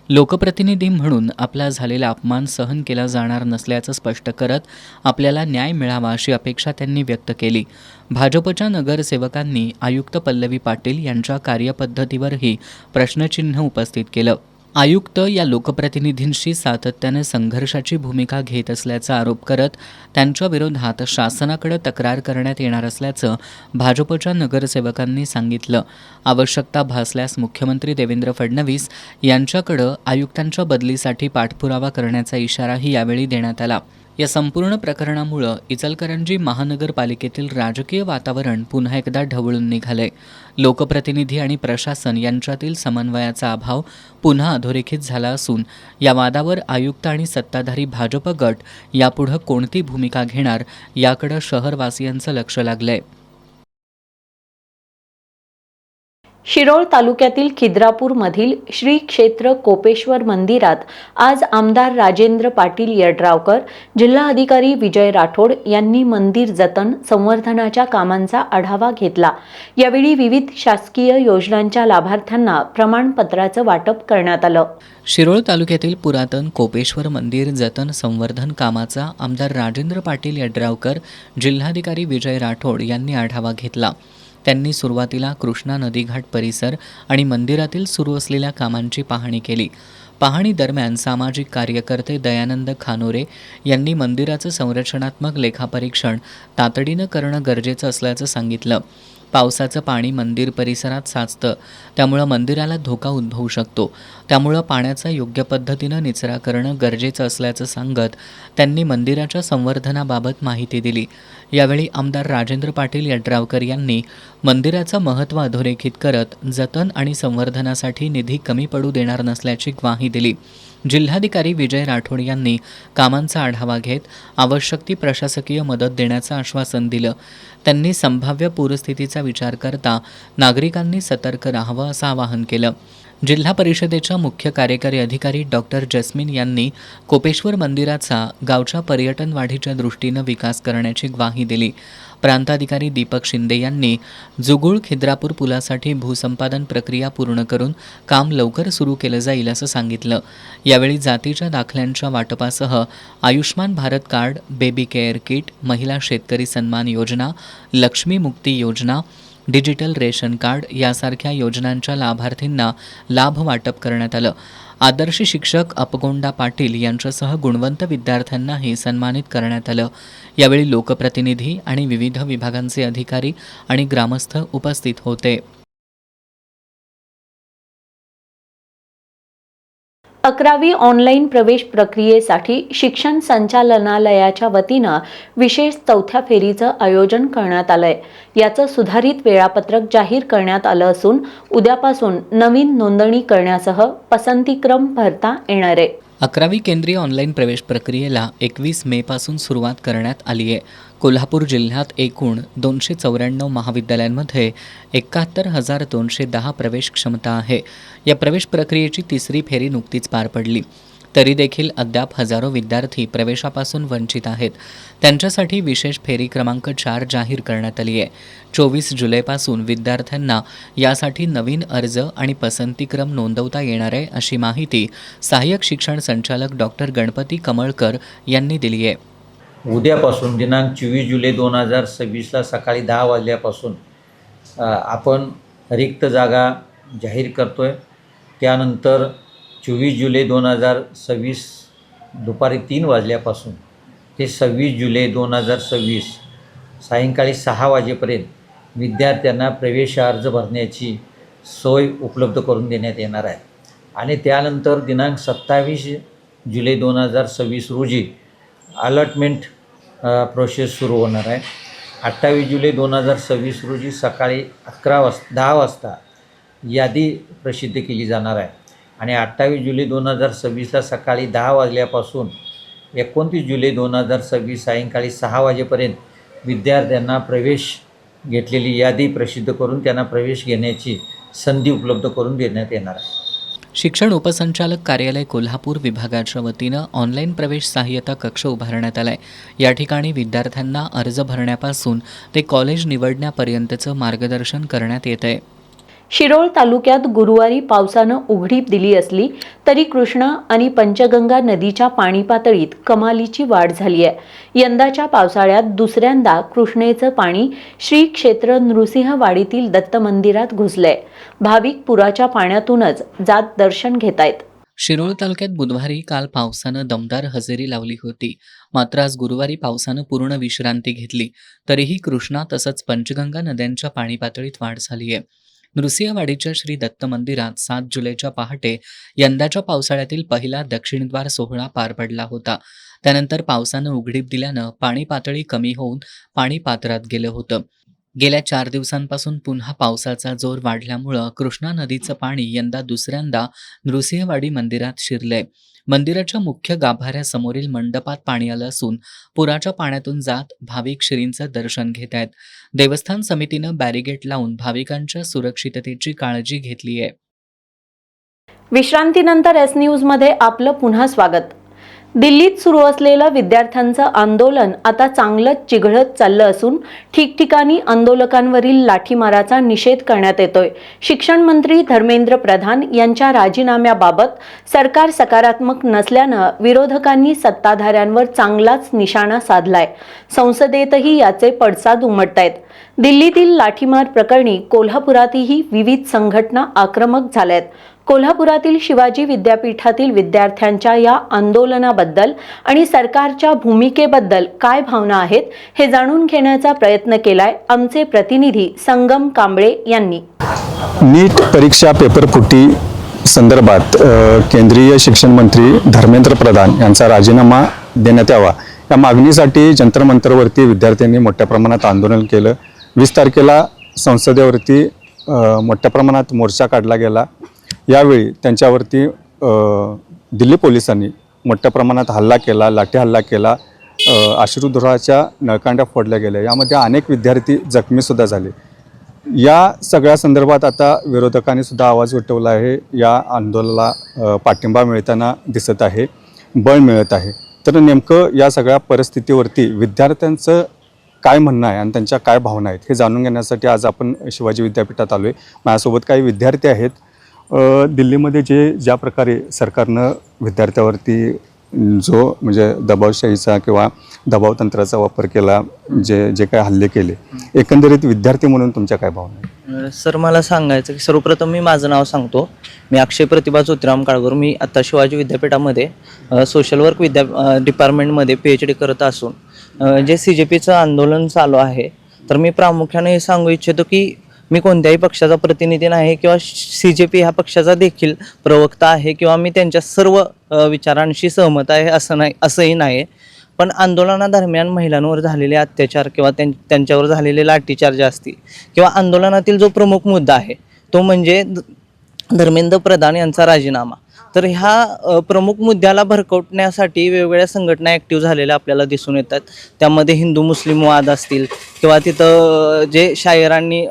लोकप्रतिनिधी म्हणून आपला झालेला अपमान सहन केला जाणार नसल्याचं स्पष्ट करत आपल्याला न्याय मिळावा अशी अपेक्षा त्यांनी व्यक्त केली. भाजपच्या नगरसेवकांनी आयुक्त पल्लवी पाटील यांच्या कार्यपद्धतीवरही प्रश्नचिन्ह उपस्थित केलं. आयुक्त या लोकप्रतिनिधींशी सातत्याने संघर्षाची भूमिका घेत असल्याचा आरोप करत त्यांच्या विरोधात शासनाकडे तक्रार करण्यात येणार असल्याचं भाजपच्या नगरसेवकांनी सांगितलं. आवश्यकता भासल्यास मुख्यमंत्री देवेंद्र फडणवीस यांच्याकडे आयुक्तांच्या बदलीसाठी पाठपुरावा करण्याचा इशाराही यावेळी देण्यात आला. या संपूर्ण प्रकरणामुळं इचलकरंजी महानगरपालिकेतील राजकीय वातावरण पुन्हा एकदा ढवळून निघालंय. लोकप्रतिनिधी आणि प्रशासन यांच्यातील समन्वयाचा अभाव पुन्हा अधोरेखित झाला असून या वादावर आयुक्त आणि सत्ताधारी भाजप गट यापुढे कोणती भूमिका घेणार याकडे शहरवासियांचं लक्ष लागलंय. शिरोळ तालुक्यातील खिद्रापूरमधील श्री क्षेत्र कोपेश्वर मंदिरात आज आमदार राजेंद्र पाटील यड्रावकर, जिल्हाधिकारी विजय राठोड यांनी मंदिर जतन संवर्धनाच्या कामांचा आढावा घेतला. यावेळी विविध शासकीय योजनांच्या लाभार्थ्यांना प्रमाणपत्राचं वाटप करण्यात आलं. शिरोळ तालुक्यातील पुरातन कोपेश्वर मंदिर जतन संवर्धन कामाचा आमदार राजेंद्र पाटील यड्रावकर, जिल्हाधिकारी विजय राठोड यांनी आढावा घेतला. त्यांनी सुरुवातीला कृष्णा नदीघाट परिसर आणि मंदिरातील सुरू असलेल्या कामांची पाहणी केली. पाहणी दरम्यान सामाजिक कार्यकर्ते दयानंद खानोरे यांनी मंदिराचं संरचनात्मक लेखापरीक्षण तातडीनं करणं गरजेचं असल्याचं सांगितलं. पावसाचं पाणी मंदिर परिसरात साचतं, त्यामुळं मंदिराला धोका उद्भवू शकतो. त्यामुळं पाण्याचा योग्य पद्धतीनं निचरा करणं गरजेचं असल्याचं सांगत त्यांनी मंदिराच्या संवर्धनाबाबत माहिती दिली. यावेळी आमदार राजेंद्र पाटील यड्रावकर यांनी मंदिराचं महत्त्व अधोरेखित करत जतन आणि संवर्धनासाठी निधी कमी पडू देणार नसल्याची ग्वाही दिली. जिल्हाधिकारी विजय राठोड यांनी कामांचा आढावा घेत आवश्यक ती प्रशासकीय मदत देण्याचं आश्वासन दिलं. त्यांनी संभाव्य पूरस्थितीचा विचार करता नागरिकांनी सतर्क राहावं असं आवाहन केलं. जिल्हा परिषदेच्या मुख्य कार्यकारी अधिकारी डॉक्टर जस्मिन यांनी कोपेश्वर मंदिराचा गावच्या पर्यटन वाढीच्या दृष्टीनं विकास करण्याची ग्वाही दिली. प्रांताधिकारी दीपक शिंदे यांनी जुगुळ खिद्रापूर पुलासाठी भूसंपादन प्रक्रिया पूर्ण करून काम लवकर सुरू केलं जाईल असं सांगितलं. यावेळी जातीच्या दाखल्यांच्या वाटपासह Ayushman Bharat card, baby care kit, महिला शेतकरी सन्मान योजना, लक्ष्मी मुक्ती योजना, डिजिटल रेशन कार्ड यासारख्या योजनांच्या लाभार्थींना लाभ वाटप करण्यात आलं. आदर्श शिक्षक अपगोंडा पाटील यांच्यासह गुणवंत विद्यार्थ्यांनाही सन्मानित करण्यात आलं. यावेळी लोकप्रतिनिधी आणि विविध विभागांचे अधिकारी आणि ग्रामस्थ उपस्थित होते. 11वी ऑनलाईन प्रवेश प्रक्रियेसाठी शिक्षण संचालनालयाच्या वतीनं विशेष चौथ्या फेरीचं आयोजन करण्यात आलंय. याचं सुधारित वेळापत्रक जाहीर करण्यात आलं असून उद्यापासून नवीन नोंदणी करण्यासह पसंतीक्रम भरता येणार आहे. 11वी केंद्रीय ऑनलाईन प्रवेश प्रक्रियेला 21 मेपासून सुरुवात करण्यात आली आहे. कोल्हापूर जिल्ह्यात एकूण 294 महाविद्यालयांमध्ये 71,210 प्रवेश क्षमता आहे. या प्रवेश प्रक्रियेची तिसरी फेरी नुकतीच पार पडली. तरी देखील अद्याप हजारो विद्यार्थी प्रवेशापासून वंचित आहेत. त्यांच्यासाठी विशेष फेरी क्रमांक 4 जाहीर करण्यात आली आहे. 24 जुलैपासून विद्यार्थ्यांना यासाठी नवीन अर्ज आणि पसंतीक्रम नोंदवता येणार आहे, अशी माहिती सहाय्यक शिक्षण संचालक डॉक्टर गणपती कमळकर यांनी दिली आहे. उद्यापासून दिनांक 24 जुलै 2026ला सकाळी 10 वाजल्यापासून आपण रिक्त जागा जाहीर करतो आहे. त्यानंतर 24 जुलै 2026 दुपारी 3 वाजल्यापासून ते 26 जुलै 2026 सायंकाळी 6 वाजेपर्यंत विद्यार्थ्यांना प्रवेश अर्ज भरण्याची सोय उपलब्ध करून देण्यात येणार आहे. आणि त्यानंतर दिनांक 27 जुलै 2026 रोजी अलॉटमेंट प्रोसेस सुरू होणार आहे. 28 जुलै 2026 रोजी सकाळी 10 वाजता यादी प्रसिद्ध केली जाणार आहे. आणि 28 जुलै 2026ला सकाळी 10 वाजल्यापासून 29 जुलै 2026 सायंकाळी 6 वाजेपर्यंत विद्यार्थ्यांना प्रवेश घेतलेली यादी प्रसिद्ध करून त्यांना प्रवेश घेण्याची संधी उपलब्ध करून देण्यात येणार आहे. शिक्षण उपसंचालक कार्यालय कोल्हापूर विभागाच्या वतीनं ऑनलाईन प्रवेश सहाय्यता कक्ष उभारण्यात आलाय. या ठिकाणी विद्यार्थ्यांना अर्ज भरण्यापासून ते कॉलेज निवडण्यापर्यंतचं मार्गदर्शन करण्यात येत आहे. शिरोळ तालुक्यात गुरुवारी पावसानं उघडीप दिली असली तरी कृष्णा आणि पंचगंगा नदीच्या पाणी पातळीत कमालीची वाढ झाली आहे. यंदाच्या पावसाळ्यात दुसऱ्यांदा कृष्णेचं पाणी श्री क्षेत्र नृसिंहवाडीतील दत्त मंदिरात घुसलंय. भाविक पुराच्या पाण्यातूनच जात दर्शन घेतायत. शिरोळ तालुक्यात बुधवारी काल पावसानं दमदार हजेरी लावली होती. मात्र आज गुरुवारी पावसानं पूर्ण विश्रांती घेतली. तरीही कृष्णा तसंच पंचगंगा नद्यांच्या पाणी पातळीत वाढ झाली आहे. नृसिंहवाडीच्या श्री दत्त मंदिरात 7 जुलैच्या पहाटे यंदाच्या पावसाळ्यातील पहिला दक्षिणद्वार सोहळा पार पडला होता. त्यानंतर पावसानं उघडीप दिल्यानं पाणी पातळी कमी होऊन पाणी पात्रात गेलं होतं. गेल्या 4 दिवसांपासून पुन्हा पावसाचा जोर वाढल्यामुळं कृष्णा नदीचं पाणी यंदा दुसऱ्यांदा नृसिंहवाडी मंदिरात शिरलंय. मंदिराच्या मुख्य गाभाऱ्यासमोरील मंडपात पाणी आलं असून पुराच्या पाण्यातून जात भाविक श्रींचं दर्शन घेत आहेत. देवस्थान समितीनं बॅरिगेट लावून भाविकांच्या सुरक्षिततेची काळजी घेतली आहे. विश्रांतीनंतर एस न्यूजमध्ये आपलं पुन्हा स्वागत. दिल्लीत सुरू असलेलं विद्यार्थ्यांचं आंदोलन आता चांगलंच चिघळत चाललं असून ठिकठिकाणी आंदोलकांवरील लाठीमाराचा निषेध करण्यात येतोय. शिक्षण मंत्री धर्मेंद्र प्रधान यांच्या राजीनाम्याबाबत सरकार सकारात्मक नसल्यानं विरोधकांनी सत्ताधाऱ्यांवर चांगलाच निशाणा साधलाय. संसदेतही याचे पडसाद उमटतायत. दिल्लीतील लाठीमार प्रकरणी कोल्हापुरातही विविध संघटना आक्रमक झाल्यात. कोल्हापुरातील शिवाजी विद्यापीठातील विद्यार्थ्यांच्या या आंदोलनाबद्दल आणि सरकारच्या भूमिकेबद्दल काय भावना आहेत हे जाणून घेण्याचा प्रयत्न केलाय आमचे प्रतिनिधी संगम कांबळे यांनी. नीट परीक्षा पेपरफुटी संदर्भात केंद्रीय शिक्षण मंत्री धर्मेंद्र प्रधान यांचा राजीनामा देण्यात यावा या मागणीसाठी जंतर मंतरवरती विद्यार्थ्यांनी मोठ्या प्रमाणात आंदोलन केलं. 20 तारखेला संसदेवरती मोठ्या प्रमाणात मोर्चा काढला गेला. यावेळी त्यांच्यावरती दिल्ली पोलिसांनी मोठ्या प्रमाणात हल्ला केला, लाठी हल्ला केला, अश्रुधुराच्या नळकांड्या फोडल्या गेल्या. यामध्ये अनेक विद्यार्थी जखमीसुद्धा झाले. या सगळ्या संदर्भात आता विरोधकांनी सुद्धा आवाज उठवला आहे. या आंदोलनाला पाठिंबा मिळताना दिसत आहे, बळ मिळत आहे. तर नेमकं या सगळ्या परिस्थितीवरती विद्यार्थ्यांचं काय म्हणणं आहे आणि त्यांच्या काय भावना आहेत हे जाणून घेण्यासाठी आज आपण शिवाजी विद्यापीठात आलो आहे. माझ्यासोबत काही विद्यार्थी आहेत. दिल्लीमध्ये ज्या प्रकारे सरकारनं विद्यार्थ्यावरती जो म्हणजे दबावशाहीचा किंवा दबावतंत्राचा वापर केला, जे काय हल्ले केले, एकंदरीत विद्यार्थी म्हणून तुमच्या काय भावना आहेत? सर, मला सांगायचं की सर्वप्रथम मी माझं नाव सांगतो. मी अक्षय प्रतिभा ज्योतिराम काळगोर. मी आता शिवाजी विद्यापीठामध्ये सोशल वर्क डिपार्टमेंटमध्ये PhD करत असून जे CJPचं आंदोलन चालू आहे, तर मी प्रामुख्याने हे सांगू इच्छितो की मी कोणत्याही पक्षाचा प्रतिनिधी नाही किंवा CJP ह्या पक्षाचा देखील प्रवक्ता आहे किंवा मी त्यांच्या सर्व विचारांशी सहमत आहे असंही नाही. पण आंदोलनादरम्यान महिलांवर झालेले अत्याचार किंवा त्यांच्यावर झालेले लाठीचार्ज असतील किंवा आंदोलनातील जो प्रमुख मुद्दा आहे तो म्हणजे धर्मेंद्र प्रधान यांचा राजीनामा, तर ह्या प्रमुख मुद्द्याला भरकटण्यासाठी वेगवेगळ्या संघटना ॲक्टिव्ह झालेल्या आपल्याला दिसून येतात. त्यामध्ये हिंदू मुस्लिम वाद असतील किंवा तिथं जे शायरांनी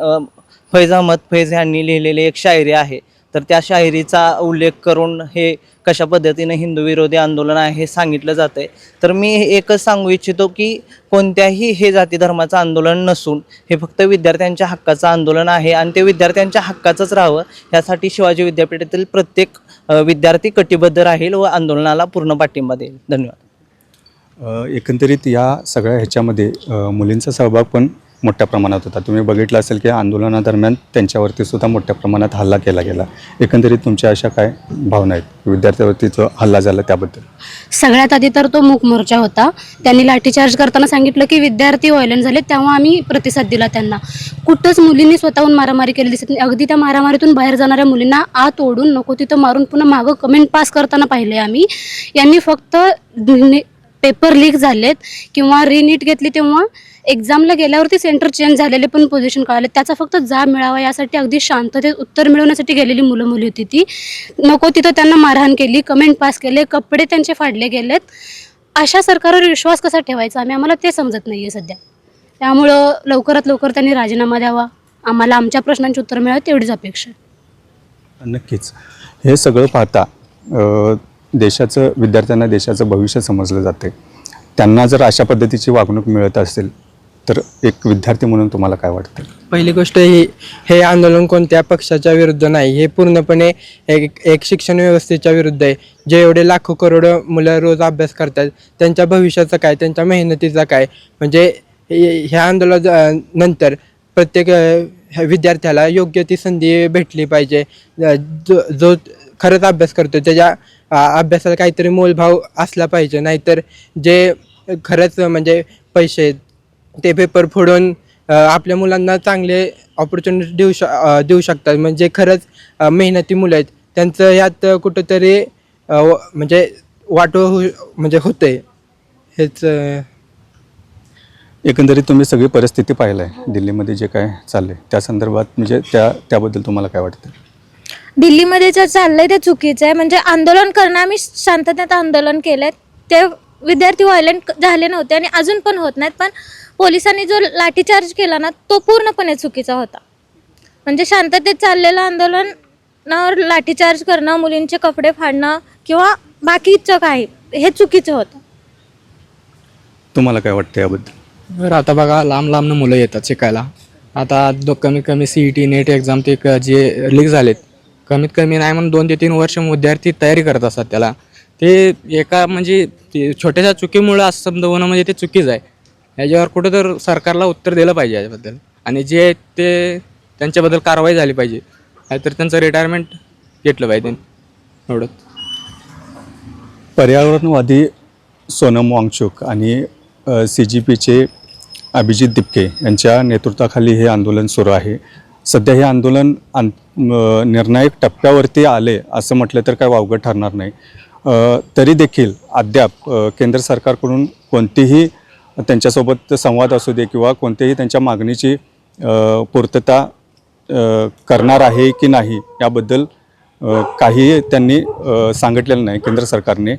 फैज अहमद फैज यांनी लिहिलेली एक शायरी आहे, तर त्या शायरीचा उल्लेख करून हे कशा पद्धतीने हिंदू विरोधी आंदोलन आहे हे सांगितलं जातं आहे. तर मी एकच सांगू इच्छितो की कोणत्याही हे जाती धर्माचं आंदोलन नसून हे फक्त विद्यार्थ्यांच्या हक्काचं आंदोलन आहे आणि ते विद्यार्थ्यांच्या हक्काचंच राहावं यासाठी शिवाजी विद्यापीठातील प्रत्येक विद्यार्थी कटिबद्ध राहील व आंदोलनाला पूर्ण पाठिंबा देईल. धन्यवाद. एकंदरीत या सगळ्या ह्याच्यामध्ये मुलींचा सहभाग पण मोठ्या प्रमाणात होता. तुम्ही बघितलं असेल की आंदोलनादरम्यान त्यांच्यावरती सुद्धा मोठ्या प्रमाणात हल्ला केला गेला. एकंदरीत तुमच्या अशा काय भावना आहेत विद्यार्थ्यावरती जो हल्ला झाला त्याबद्दल? सगळ्यात आधी तर तो मूक मोर्चा होता. त्यांनी लाठीचार्ज करताना सांगितलं की विद्यार्थी व्हायलेंट झाले, तेव्हा आम्ही प्रतिसाद दिला त्यांना. कुठंच मुलींनी स्वतःहून मारामारी केली दिसत नाही. अगदी त्या मारामारीतून बाहेर जाणाऱ्या मुलींना आत ओढून नको तिथं मारून पुन्हा मागं कमेंट पास करताना पाहिले आम्ही. यांनी फक्त पेपर लीक झालेत किंवा रिनीट घेतली तेव्हा एक्झामला गेल्यावरती सेंटर चेंज झालेले पण पोझिशन कळाले, त्याचा फक्त जाब मिळावा यासाठी अगदी शांततेत उत्तर मिळवण्यासाठी गेलेली मुलं मुली होती ती. नको तिथं त्यांना मारहाण केली, कमेंट पास केले, कपडे त्यांचे फाडले गेलेत. अशा सरकारवर विश्वास कसा ठेवायचा आम्हाला ते समजत नाही आहे सध्या. त्यामुळं लवकरात लवकर त्यांनी राजीनामा द्यावा, आम्हाला आमच्या प्रश्नांची उत्तर मिळावी तेवढीच अपेक्षा आहे. नक्कीच. हे सगळं पाहता विद्यार्थ्यांना देशाचं भविष्य समजलं जाते. त्यांना जर अशा पद्धतीची वागणूक मिळत असेल तर एक विद्यार्थी म्हणून तुम्हाला काय वाटतं? पहिली गोष्ट हे आंदोलन कोणत्या पक्षाच्या विरुद्ध नाही, हे पूर्णपणे एक शिक्षण व्यवस्थेच्या विरुद्ध आहे. जे एवढे लाखो करोड मुलं रोज अभ्यास करतात त्यांच्या भविष्याचं काय, त्यांच्या मेहनतीचं काय. म्हणजे ह्या आंदोलनानंतर प्रत्येक विद्यार्थ्याला योग्य ती संधी भेटली पाहिजे. जो खरंच अभ्यास करतो त्याच्या अभ्यासाला काहीतरी मोलभाव असला पाहिजे. नाहीतर जे खरंच म्हणजे पैसे ते पेपर फोडून आपल्या मुलांना चांगले ऑपॉर्च्युनिटी देऊ शकतात. म्हणजे खरंच मेहनती मुलं आहेत त्यांचं यात कुठंतरी म्हणजे वाटो म्हणजे होतंय हेच. एकंदरीत तुम्ही सगळी परिस्थिती पाहिलं आहे दिल्लीमध्ये जे काय चाललंय त्या संदर्भात, म्हणजे त्याबद्दल तुम्हाला काय वाटतं? दिल्लीमध्ये जे चाललंय ते चुकीचं आहे. म्हणजे आंदोलन करणं, आम्ही शांततेत आंदोलन केलंय, ते विद्यार्थी व्हायलेंट झाले नव्हते आणि अजून पण होत नाहीत. पण पोलिसांनी जो लाठीचार्ज केला ना तो पूर्णपणे चुकीचा होता. म्हणजे शांततेत चाललेलं आंदोलनावर लाठीचार्ज करणं, मुलींचे कपडे फाडणं किंवा बाकीचं काही हे चुकीचं होतं. तुम्हाला काय वाटतं याबद्दल? आता बघा लांब लांबनं मुलं येतात शिकायला. आता कमीत कमी CET नेट एक्झाम ते जे लीक झालेत, कमीत कमी नाही म्हणून 2 ते 3 वर्ष विद्यार्थी तयारी करत असतात त्याला. ते एका म्हणजे छोट्याशा चुकीमुळं असं समजवणं म्हणजे ते चुकीचं आहे. याच्यावर कुठं तर सरकारला उत्तर दिलं पाहिजे याच्याबद्दल आणि जे ते त्यांच्याबद्दल कारवाई झाली पाहिजे. नाहीतर त्यांचं रिटायरमेंट घेतलं पाहिजे एवढंच. पर्यावरणवादी सोनम वांगचुक आणि CGPचे अभिजित दिपके यांच्या नेतृत्वाखाली हे आंदोलन सुरू आहे. सध्या हे आंदोलन निर्णायक टप्प्यावरती आले असं म्हटलं तर काय वावगं ठरणार नाही. तरी देखील अद्याप केंद्र सरकारकडून कोणतीही त्यांच्यासोबत संवाद असू दे किंवा कोणत्याही त्यांच्या मागणीची पूर्तता करणार आहे की नाही याबद्दल काही त्यांनी सांगितलेलं नाही केंद्र सरकारने.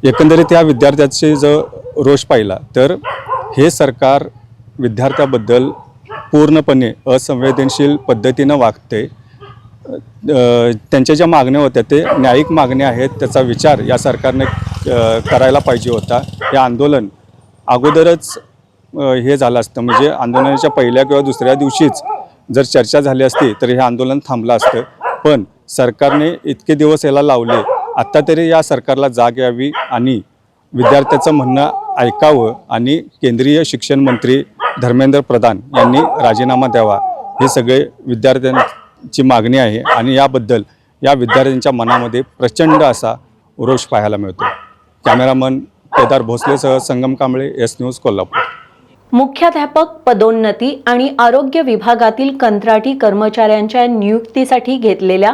एकंदरीत या विद्यार्थ्याचे जर रोष पाहिला तर हे सरकार विद्यार्थ्याबद्दल पूर्णपणे असंवेदनशील पद्धतीनं वागते. त्यांच्या ज्या मागण्या होत्या ते न्यायिक मागण्या आहेत, त्याचा विचार या सरकारने करायला पाहिजे होता. हे आंदोलन अगोदरच हे झालं असतं, म्हणजे आंदोलनाच्या पहिल्या किंवा दुसऱ्या दिवशीच जर चर्चा झाली असती तर हे आंदोलन थांबलं असतं. पण सरकारने इतके दिवस याला लावले. आत्ता तरी या सरकारला जाग यावी आणि विद्यार्थ्याचं म्हणणं ऐकावं आणि केंद्रीय शिक्षण मंत्री धर्मेंद्र प्रधान यांनी राजीनामा द्यावा. हे सगळे विद्यार्थ्यांची मागणी आहे आणि याबद्दल या विद्यार्थ्यांच्या मनामध्ये प्रचंड असा रोष पाहायला मिळतो. कॅमेरामन केदार भोसलेसह संगम कांबळे, S न्यूज, कोल्हापूर. मुख्याध्यापक पदोन्नती आणि आरोग्य विभागातील कंत्राटी कर्मचाऱ्यांच्या नियुक्तीसाठी घेतलेल्या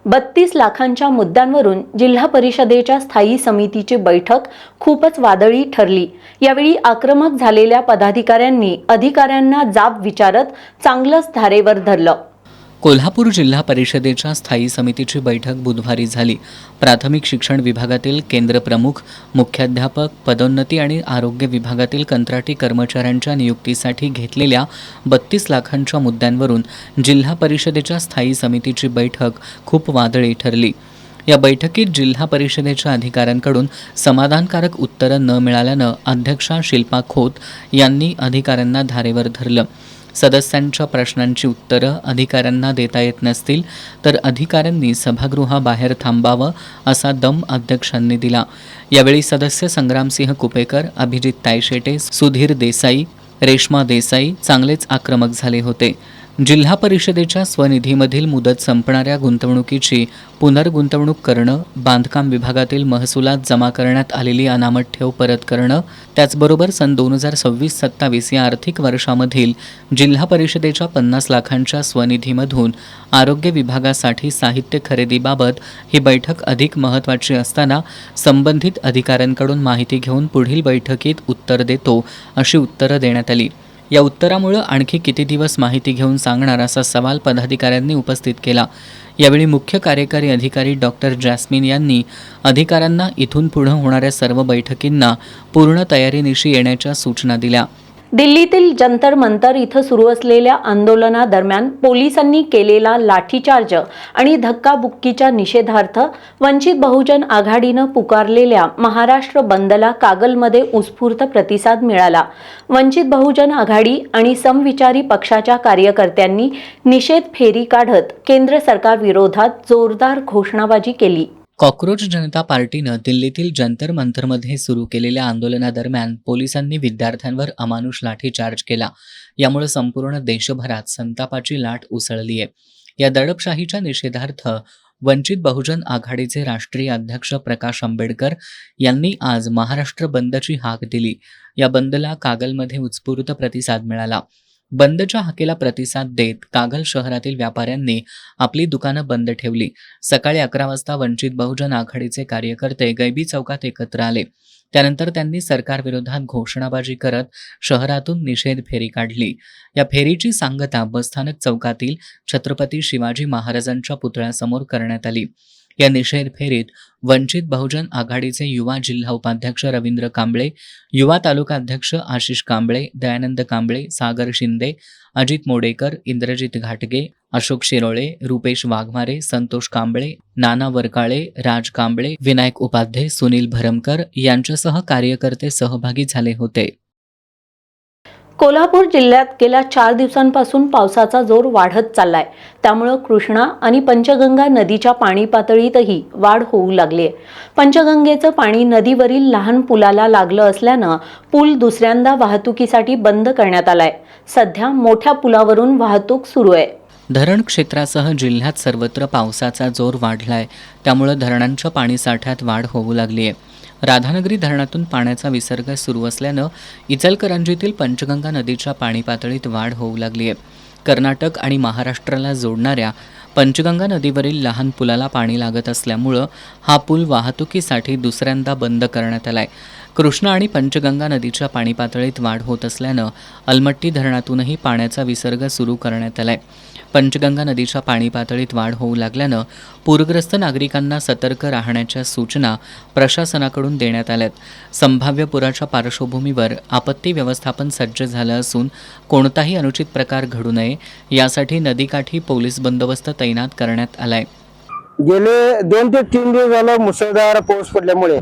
32 लाखांच्या मुद्द्यांवरून जिल्हा परिषदेच्या स्थायी समितीची बैठक खूपच वादळी ठरली. यावेळी आक्रमक झालेल्या पदाधिकाऱ्यांनी अधिकाऱ्यांना जाब विचारत चांगलंच धारेवर धरलं. कोल्हापूर जिल्हा परिषदेच्या स्थायी समितीची बैठक बुधवारी झाली. प्राथमिक शिक्षण विभागातील केंद्र प्रमुख, मुख्याध्यापक, पदोन्नती आणि आरोग्य विभागातील कंत्राटी कर्मचाऱ्यांच्या नियुक्तीसाठी घेतलेल्या 32 लाखांच्या मुद्द्यांवरून जिल्हा परिषदेच्या स्थायी समितीची बैठक खूप वादळी ठरली. या बैठकीत जिल्हा परिषदेच्या अधिकाऱ्यांकडून समाधानकारक उत्तरं न मिळाल्यानं अध्यक्षा शिल्पा खोत यांनी अधिकाऱ्यांना धारेवर धरलं. सदस्यांच्या प्रश्नांची उत्तरं अधिकाऱ्यांना देता येत नसतील तर अधिकाऱ्यांनी सभागृहाबाहेर थांबावं असा दम अध्यक्षांनी दिला. यावेळी सदस्य संग्रामसिंह कुपेकर, अभिजित तायशेटे, सुधीर देसाई, रेश्मा देसाई चांगलेच आक्रमक झाले होते. जिल्हा परिषदेच्या स्वनिधीमधील मुदत संपणाऱ्या गुंतवणुकीची पुनर्गुंतवणूक करणं, बांधकाम विभागातील महसुलात जमा करण्यात आलेली अनामत ठेव परत करणं, त्याचबरोबर सन 2026-27 या आर्थिक वर्षामधील जिल्हा परिषदेच्या 50 लाखांच्या स्वनिधीमधून आरोग्य विभागासाठी साहित्य खरेदीबाबत ही बैठक अधिक महत्त्वाची असताना संबंधित अधिकाऱ्यांकडून माहिती घेऊन पुढील बैठकीत उत्तर देतो अशी उत्तरं देण्यात आली. या उत्तरामुळे आणखी किती दिवस माहिती घेऊन सांगणार असा सवाल पदाधिकाऱ्यांनी उपस्थित केला. यावेळी मुख्य कार्यकारी अधिकारी डॉक्टर जॅस्मिन यांनी अधिकाऱ्यांना इथून पुढे होणाऱ्या सर्व बैठकींना पूर्ण तयारीनिशी येण्याच्या सूचना दिल्या. दिल्लीतील जंतर मंतर इथं सुरू असलेल्या आंदोलनादरम्यान पोलिसांनी केलेला लाठीचार्ज आणि धक्काबुक्कीच्या निषेधार्थ वंचित बहुजन आघाडीनं पुकारलेल्या महाराष्ट्र बंदला कागलमध्ये उत्स्फूर्त प्रतिसाद मिळाला. वंचित बहुजन आघाडी आणि समविचारी पक्षाच्या कार्यकर्त्यांनी निषेध फेरी काढत केंद्र सरकारविरोधात जोरदार घोषणाबाजी केली. कॉक्रोच जनता पार्टीनं दिल्लीतील जंतर मंतरमध्ये सुरू केलेल्या आंदोलनादरम्यान पोलिसांनी विद्यार्थ्यांवर अमानुष लाठीचार्ज केला. यामुळे संपूर्ण देशभरात संतापाची लाट उसळली आहे. या दडपशाहीच्या निषेधार्थ वंचित बहुजन आघाडीचे राष्ट्रीय अध्यक्ष प्रकाश आंबेडकर यांनी आज महाराष्ट्र बंदची हाक दिली. या बंदला कागलमध्ये उत्स्फूर्त प्रतिसाद मिळाला. बंदच्या हाकेला प्रतिसाद देत कागल शहरातील व्यापाऱ्यांनी आपली दुकानं बंद ठेवली. सकाळी 11 वाजता वंचित बहुजन आघाडीचे कार्यकर्ते गैबी चौकात एकत्र आले. त्यानंतर त्यांनी सरकारविरोधात घोषणाबाजी करत शहरातून निषेध फेरी काढली. या फेरीची सांगता बसस्थानक चौकातील छत्रपती शिवाजी महाराजांच्या पुतळ्यासमोर करण्यात आली. या निषेध फेरीत वंचित बहुजन आघाडीचे युवा जिल्हा उपाध्यक्ष रवींद्र कांबळे, युवा तालुका अध्यक्ष आशिष कांबळे, दयानंद कांबळे, सागर शिंदे, अजित मोडेकर, इंद्रजित घाटगे, अशोक शिरोळे, रुपेश वाघमारे, संतोष कांबळे, नाना वरकाळे, राज कांबळे, विनायक उपाध्ये, सुनील भरमकर यांच्यासह कार्यकर्ते सहभागी झाले होते. कोल्हापूर जिल्ह्यात गेल्या 4 दिवसांपासून पावसाचा जोर वाढत चाललाय. त्यामुळे कृष्णा आणि पंचगंगा नदीच्या पाणी पातळीतही वाढ होऊ लागली आहे. पंचगंगेचं पाणी नदीवरील लहान पुलाला लागलं असल्यानं पूल दुसऱ्यांदा वाहतुकीसाठी बंद करण्यात आलाय. सध्या मोठ्या पुलावरून वाहतूक सुरू आहे. धरण क्षेत्रासह जिल्ह्यात सर्वत्र पावसाचा जोर वाढलाय, त्यामुळे धरणांच्या पाणीसाठ्यात वाढ होऊ लागली आहे. राधानगरी धरणातून पाण्याचा विसर्ग सुरू असल्यानं इचलकरंजीतील पंचगंगा नदीच्या पाणी पातळीत वाढ होऊ लागली आहे. कर्नाटक आणि महाराष्ट्राला जोडणाऱ्या पंचगंगा नदीवरील लहान पुलाला पाणी लागत असल्यामुळं हा पूल वाहतुकीसाठी दुसऱ्यांदा बंद करण्यात आलाय. कृष्णा आणि पंचगंगा नदीच्या पाणी पातळीत वाढ होत असल्यानं अलमट्टी धरणातूनही पाण्याचा विसर्ग सुरू करण्यात आलाय. पंचगंगा नदीच्या पाणी पातळीत वाढ होऊ लागल्यानं पूरग्रस्त नागरिकांना सतर्क राहण्याच्या सूचना प्रशासनाकडून देण्यात आल्यात. संभाव्य पुराच्या पार्श्वभूमीवर आपत्ती व्यवस्थापन सज्ज झालं असून कोणताही अनुचित प्रकार घडू नये यासाठी नदीकाठी पोलीस बंदोबस्त तैनात करण्यात आलाय. गेले 2 ते 3 दिवस झालं मुसळधार पाऊस पडल्यामुळे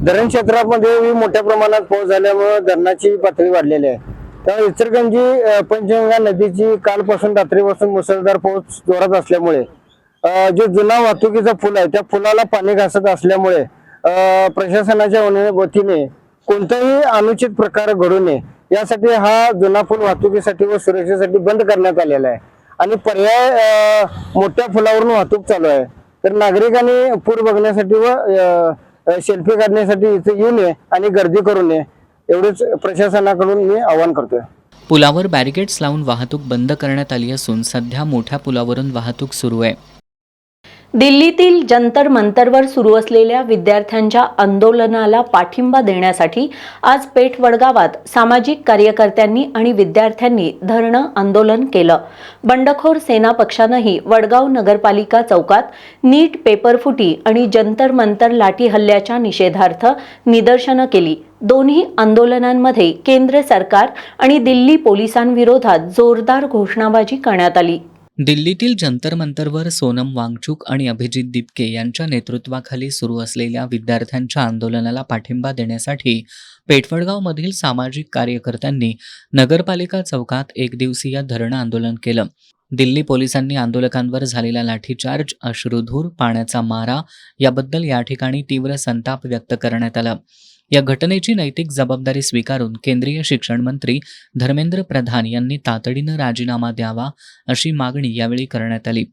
धरण क्षेत्रामध्ये मोठ्या प्रमाणात पाऊस झाल्यामुळे धरणाची पातळी वाढलेली आहे. तर इचलकरंजी पंचगंगा नदीची कालपासून रात्रीपासून मुसळधार पाऊस जोरात असल्यामुळे जो जुना वाहतुकीचा पूल आहे त्या पुलाला पाणी घासत असल्यामुळे प्रशासनाच्या वतीने कोणताही अनुचित प्रकार घडू नये यासाठी हा जुना पूल वाहतुकीसाठी व सुरक्षेसाठी बंद करण्यात आलेला आहे आणि पर्याय मोठ्या पुलावरून वाहतूक चालू आहे. तर नागरिकांनी पूर बघण्यासाठी व सेल्फी काढण्यासाठी इथे येऊ नये आणि गर्दी करू नये एवढेच प्रशासनाकडून मी आवाहन करतोय. पुलावर बॅरिकेड्स लावून वाहतूक बंद करण्यात आली असून सध्या मोठ्या पुलावरून वाहतूक सुरू आहे. दिल्लीतील जंतर मंतरवर सुरू असलेल्या विद्यार्थ्यांच्या आंदोलनाला पाठिंबा देण्यासाठी आज पेठ वडगावात सामाजिक कार्यकर्त्यांनी आणि विद्यार्थ्यांनी धरणं आंदोलन केलं. बंडखोर सेना पक्षानंही वडगाव नगरपालिका चौकात नीट पेपरफुटी आणि जंतर मंतर लाठी हल्ल्याच्या निषेधार्थ निदर्शनं केली. दोन्ही आंदोलनांमध्ये केंद्र सरकार आणि दिल्ली पोलिसांविरोधात जोरदार घोषणाबाजी करण्यात आली. दिल्लीतील जंतर मंतरवर सोनम वांगचुक आणि अभिजित दिपके यांच्या नेतृत्वाखाली सुरू असलेल्या विद्यार्थ्यांच्या आंदोलनाला पाठिंबा देण्यासाठी पेठवडगावमधील सामाजिक कार्यकर्त्यांनी नगरपालिका चौकात एकदिवसीय धरणं आंदोलन केलं. दिल्ली पोलिसांनी आंदोलकांवर झालेला लाठीचार्ज, अश्रुधूर, पाण्याचा मारा याबद्दल या ठिकाणी तीव्र संताप व्यक्त करण्यात आला. या घटनेची नैतिक जबाबदारी स्वीकारून केंद्रीय शिक्षण मंत्री धर्मेंद्र प्रधान यांनी तातडीनं राजीनामा द्यावा अशी मागणी यावेळी करण्यात आली.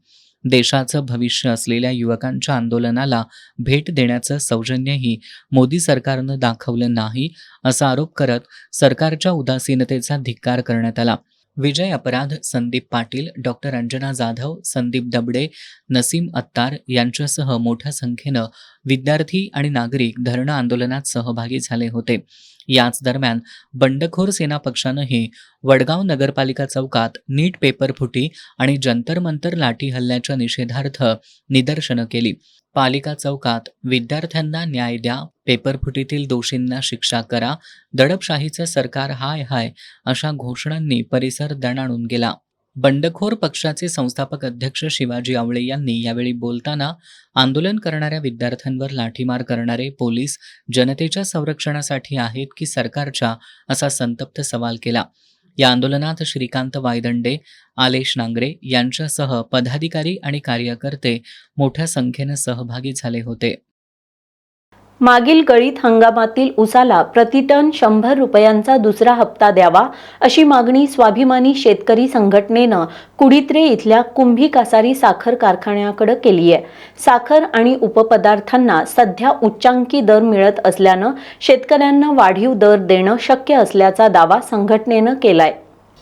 देशाचं भविष्य असलेल्या युवकांच्या आंदोलनाला भेट देण्याचं सौजन्यही मोदी सरकारनं दाखवलं नाही असा आरोप करत सरकारच्या उदासीनतेचा धिक्कार करण्यात आला. विजय अपराध, संदीप पाटील, डॉक्टर अंजना जाधव, संदीप दबडे, नसीम अत्तार यांच्यासह मोठ्या संख्येनं विद्यार्थी आणि नागरिक धरणं आंदोलनात सहभागी झाले होते. याच दरम्यान बंडखोर सेना पक्षानंही वडगाव नगरपालिका चौकात नीट पेपरफुटी आणि जंतर मंतर लाठी हल्ल्याच्या निषेधार्थ निदर्शनं केली. पालिका चौकात विद्यार्थ्यांना न्याय द्या, पेपरफुटीतील दोषींना शिक्षा करा, दडपशाहीचं सरकार हाय हाय अशा घोषणांनी परिसर दणाणून गेला. बंडखोर पक्षाचे संस्थापक अध्यक्ष शिवाजी आवळे यांनी यावेळी बोलताना आंदोलन करणाऱ्या विद्यार्थ्यांवर लाठीमार करणारे पोलीस जनतेच्या संरक्षणासाठी आहेत की सरकारच्या असा संतप्त सवाल केला. या आंदोलनात श्रीकांत वायदंडे, आलेश नांगरे यांच्यासह पदाधिकारी आणि कार्यकर्ते मोठ्या संख्येनं सहभागी झाले होते. मागील गळीत हंगामातील उसाला प्रतिटन 100 रुपयांचा दुसरा हप्ता द्यावा अशी मागणी स्वाभिमानी शेतकरी संघटनेनं कुडित्रे इथल्या कुंभी कासारी साखर कारखान्याकडे केली आहे. साखर आणि उपपदार्थांना सध्या उच्चांकी दर मिळत असल्यानं शेतकऱ्यांना वाढीव दर देणं शक्य असल्याचा दावा संघटनेनं केलाय.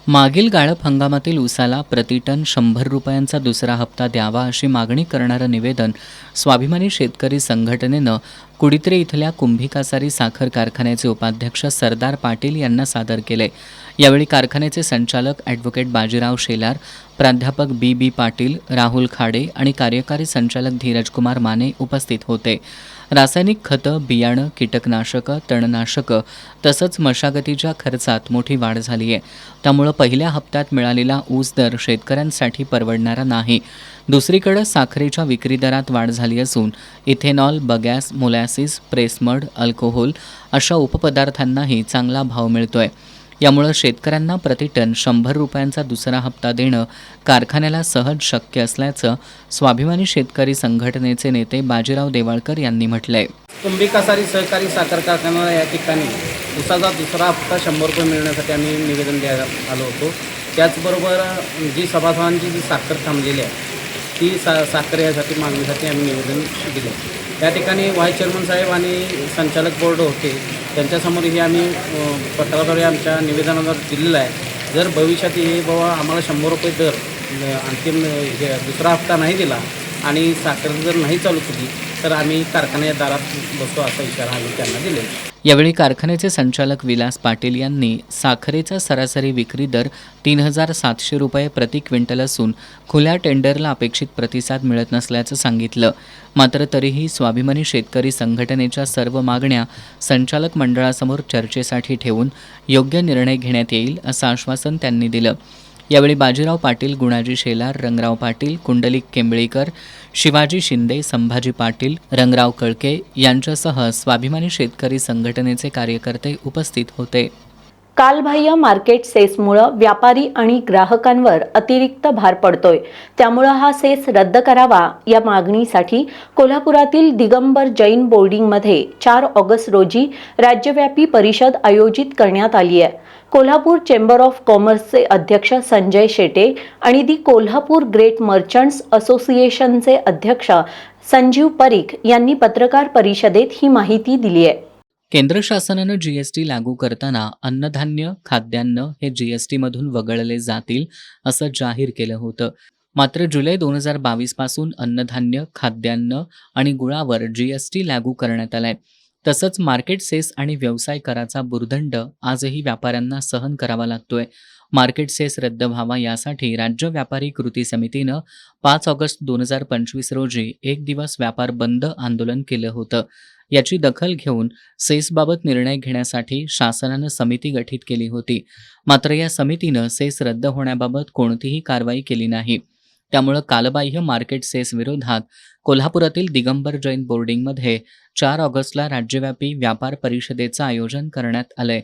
मागील गाळप हंगामातील उसाला प्रतिटन 100 रुपयांचा दुसरा हप्ता द्यावा अशी मागणी करणारं निवेदन स्वाभिमानी शेतकरी संघटनेनं कुडित्रे इथल्या कुंभी कासारी साखर कारखान्याचे उपाध्यक्ष सरदार पाटील यांना सादर केले. यावेळी कारखान्याचे संचालक ॲडव्होकेट बाजीराव शेलार, प्राध्यापक बी पाटील, राहुल खाडे आणि कार्यकारी संचालक धीरजकुमार माने उपस्थित होते. रासायनिक खतं, बियाणं, कीटकनाशकं, तणनाशकं तसंच मशागतीच्या खर्चात मोठी वाढ झाली आहे. त्यामुळं पहिल्या हप्त्यात मिळालेला ऊस दर शेतकऱ्यांसाठी परवडणारा नाही. दुसरीकडे साखरेच्या विक्री दरात वाढ झाली असून ethanol, bagasse, molasses, pressmud, alcohol अशा उपपदार्थांनाही चांगला भाव मिळतोय. यामुळे शेतकऱ्यांना प्रतिटन 100 रुपयांचा दुसरा हप्ता देणं कारखान्याला सहज शक्य असल्याचं स्वाभिमानी शेतकरी संघटनेचे नेते बाजीराव देवाळकर यांनी म्हटलंय. कुंभी कासारी सहकारी साखर कारखाना या ठिकाणी उसाचा दुसरा हप्ता 100 रुपये मिळण्यासाठी आम्ही निवेदन द्यायला आलो होतो. त्याचबरोबर जी सभासदांची जी साखर थांबलेली आहे ती साखर यासाठी मागणीसाठी आम्ही निवेदन दिले. त्या ठिकाणी व्हाईस चेअरमन साहेब आणि संचालक बोर्ड होते, त्यांच्यासमोरही आम्ही पत्राद्वारे आमच्या निवेदनाद्वारे दिलेलं आहे. जर भविष्यात हे बाबा आम्हाला 100 रुपये दर अंतिम दुसरा हप्ता नाही दिला आणि साखर जर नाही चालू केली तर आम्ही कारखान्याच्या दारात बसतो असा इशारा आम्ही त्यांना दिलेला. यावेळी कारखान्याचे संचालक विलास पाटील यांनी साखरेचा सरासरी विक्री दर 3,700 रुपये प्रति क्विंटल असून खुल्या टेंडरला अपेक्षित प्रतिसाद मिळत नसल्याचं सांगितलं. मात्र तरीही स्वाभिमानी शेतकरी संघटनेच्या सर्व मागण्या संचालक मंडळासमोर चर्चेसाठी ठेवून योग्य निर्णय घेण्यात येईल असं आश्वासन त्यांनी दिलं. यावेळी बाजीराव पाटील, गुणाजी शेलार, रंगराव पाटील, कुंडलिक केंबळीकर, शिवाजी शिंदे, संभाजी पाटील, रंगराव कळके यांच्यासह स्वाभिमानी शेतकरी संघटनेचे कार्यकर्ते उपस्थित होते. कालबाह्य मार्केट सेसमुळं व्यापारी आणि ग्राहकांवर अतिरिक्त भार पडतोय. त्यामुळं हा सेस रद्द करावा या मागणीसाठी कोल्हापुरातील दिगंबर जैन बोर्डिंगमध्ये 4 ऑगस्ट रोजी राज्यव्यापी परिषद आयोजित करण्यात आली आहे. कोल्हापूर चेंबर ऑफ कॉमर्सचे अध्यक्ष संजय शेटे आणि दी कोल्हापूर ग्रेट मर्चंट्स असोसिएशनचे अध्यक्ष संजीव परीख यांनी पत्रकार परिषदेत ही माहिती दिली आहे. केंद्र शासनानं GST लागू करताना अन्नधान्य, खाद्यान्न हे GSTमधून वगळले जातील असं जाहीर केलं होतं. मात्र जुलै 2022 पासून अन्नधान्य, खाद्यान्न आणि गुळावर GST लागू करण्यात आलाय. तसंच मार्केट सेस आणि व्यवसाय कराचा भुर्दंड आजही व्यापाऱ्यांना सहन करावा लागतोय. मार्केट सेस रद्द व्हावा यासाठी राज्य व्यापारी कृती समितीनं 5 ऑगस्ट 2025 रोजी 1 दिवस व्यापार बंद आंदोलन केलं होतं. याची दखल घेऊन सेसबाबत निर्णय घेण्यासाठी शासनानं समिती गठीत केली होती. मात्र या समितीनं सेस रद्द होण्याबाबत कोणतीही कारवाई केली नाही. त्यामुळं कालबाह्य मार्केट सेस विरोधात कोल्हापुरातील दिगंबर जैन बोर्डिंगमध्ये 4 ऑगस्टला राज्यव्यापी व्यापार परिषदेचं आयोजन करण्यात आलंय.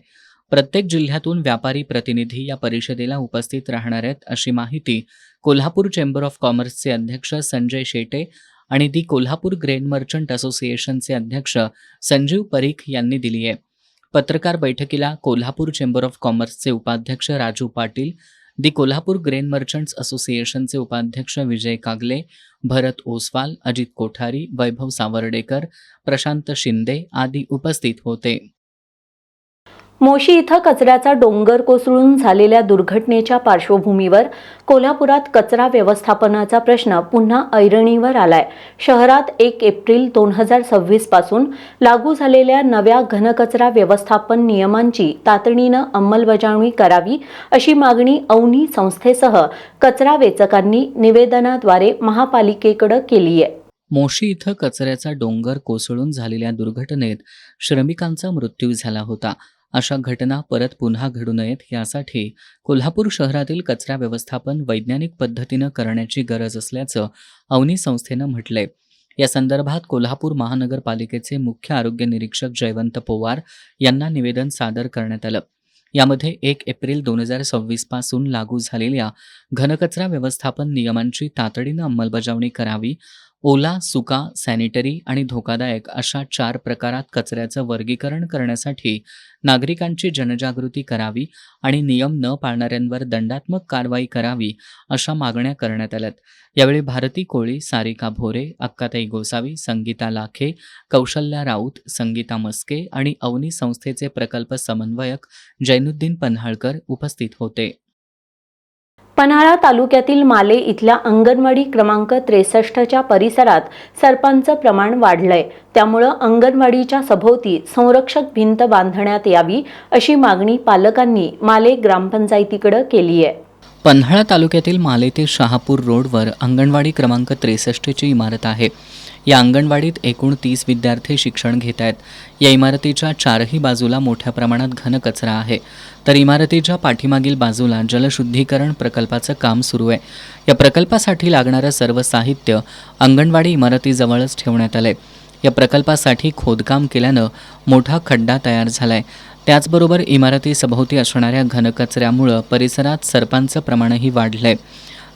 प्रत्येक जिल्ह्यातून व्यापारी प्रतिनिधी या परिषदेला उपस्थित राहणार आहेत अशी माहिती कोल्हापूर चेंबर ऑफ कॉमर्सचे अध्यक्ष संजय शेटे आणि दी कोल्हापूर ग्रेन मर्चंट असोसिएशनचे अध्यक्ष संजीव परीख यांनी दिली आहे. पत्रकार बैठकीला कोल्हापूर चेंबर ऑफ कॉमर्सचे उपाध्यक्ष राजू पाटील, दी कोल्हापूर ग्रेन मर्चंट्स असोसिएशनचे उपाध्यक्ष विजय कागले, भरत ओसवाल, अजित कोठारी, वैभव सावर्डेकर, प्रशांत शिंदे आदी उपस्थित होते. मोशी इथं कचऱ्याचा डोंगर कोसळून झालेल्या दुर्घटनेच्या पार्श्वभूमीवर कोल्हापुरात कचरा व्यवस्थापनाचा प्रश्न पुन्हा ऐरणीवर आलाय. शहरात 1 एप्रिल 2026 पासून लागू झालेल्या नव्या घनकचरा व्यवस्थापन नियमांची तातडीनं अंमलबजावणी करावी अशी मागणी अवनी संस्थेसह कचरा वेचकांनी निवेदनाद्वारे महापालिकेकडे केली आहे. मोशी इथं कचऱ्याचा डोंगर कोसळून झालेल्या दुर्घटनेत श्रमिकांचा मृत्यू झाला होता. अशा घटना परत पुन्हा घडू नयेत यासाठी कोल्हापूर शहरातील कचरा व्यवस्थापन वैज्ञानिक पद्धतीनं करण्याची गरज असल्याचं अवनी संस्थेनं म्हटलंय. या संदर्भात कोल्हापूर महानगरपालिकेचे मुख्य आरोग्य निरीक्षक जयवंत पोवार यांना निवेदन सादर करण्यात आलं. यामध्ये 1 एप्रिल 2026 पासून लागू झालेल्या घनकचरा व्यवस्थापन नियमांची तातडीनं अंमलबजावणी करावी. ओला, सुका, सॅनिटरी आणि धोकादायक अशा 4 प्रकारात कचऱ्याचं वर्गीकरण करण्यासाठी नागरिकांची जनजागृती करावी आणि नियम न पाळणाऱ्यांवर दंडात्मक कारवाई करावी अशा मागण्या करण्यात आल्यात. यावेळी भारती कोळी, सारिका भोरे, अक्काताई गोसावी, संगीता लाखे, कौशल्या राऊत, संगीता मस्के आणि अवनी संस्थेचे प्रकल्प समन्वयक जैनुद्दीन पन्हाळकर उपस्थित होते. पन्हाळा तालुक्यातील माले इथल्या अंगणवाडी क्रमांक 63च्या परिसरात सर्पांचं प्रमाण वाढलंय. त्यामुळं अंगणवाडीच्या सभोवती संरक्षक भिंत बांधण्यात यावी अशी मागणी पालकांनी माले ग्रामपंचायतीकडे केली आहे. पन्हाळा तालुक्यातील माले ते शहापूर रोडवर अंगणवाडी क्रमांक 63ची इमारत आहे. या अंगणवाडीत एकूण 30 विद्यार्थी शिक्षण घेत आहेत. या इमारतीच्या 4ही बाजूला मोठ्या प्रमाणात घनकचरा आहे, तर इमारतीच्या पाठीमागील बाजूला जलशुद्धीकरण प्रकल्पाचं काम सुरू आहे. या प्रकल्पासाठी लागणारं सर्व साहित्य अंगणवाडी इमारतीजवळच ठेवण्यात आलंय. या प्रकल्पासाठी खोदकाम केल्यानं मोठा खड्डा तयार झालाय. त्याचबरोबर इमारती सभोवती असणाऱ्या घनकचऱ्यामुळं परिसरात सर्पांचं प्रमाणही वाढलंय.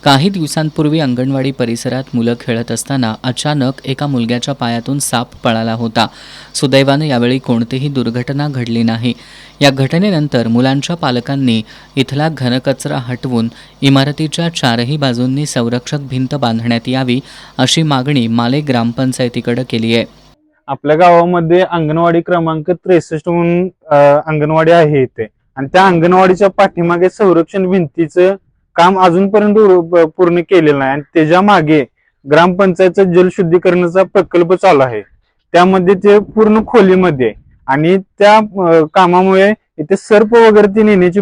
काही दिवसांपूर्वी अंगणवाडी परिसरात मुलं खेळत असताना अचानक एका मुलग्याच्या पायातून साप पळाला होता. सुदैवाने यावेळी कोणतीही दुर्घटना घडली नाही. या घटनेनंतर मुलांच्या पालकांनी इथला घनकचरा हटवून इमारतीच्या चारही बाजूंनी संरक्षक भिंत बांधण्यात यावी अशी मागणी माले ग्रामपंचायतीकडे केली आहे. आपल्या गावामध्ये अंगणवाडी क्रमांक 63 म्हणून अंगणवाडी आहे इथे, आणि त्या अंगणवाडीच्या पाठीमागे संरक्षण भिंतीचं काम अजूनपर्यंत पूर्ण केलेलं नाही, आणि त्याच्या मागे ग्रामपंचायतचा जलशुद्धीकरणाचा प्रकल्प चालू आहे. त्यामध्ये ते पूर्ण खोलीमध्ये आहे, आणि त्या कामामुळे इथे सर्प वगैरे ते नेण्याची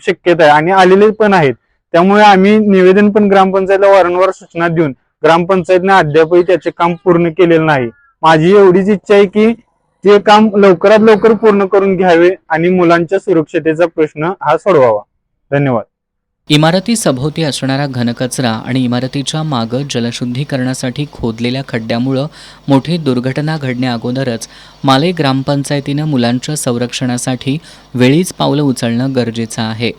शक्यता आहे आणि आलेले पण आहेत. त्यामुळे आम्ही निवेदन पण ग्रामपंचायतला वारंवार सूचना देऊन ग्रामपंचायतने अद्यापही त्याचे काम पूर्ण केलेलं नाही. माझी एवढीच इच्छा आहे की ते काम लवकरात लवकर पूर्ण करून घ्यावे आणि मुलांच्या सुरक्षतेचा प्रश्न हा सोडवावा. धन्यवाद. इमारती सभोवती असणारा घनकचरा आणि इमारतीच्या मागं जलशुद्धीकरणासाठी खोदलेल्या खड्ड्यामुळं मोठी दुर्घटना घडण्याअगोदरच माले ग्रामपंचायतीनं मुलांच्या संरक्षणासाठी वेळीच पावलं उचलणं गरजेचं आहे.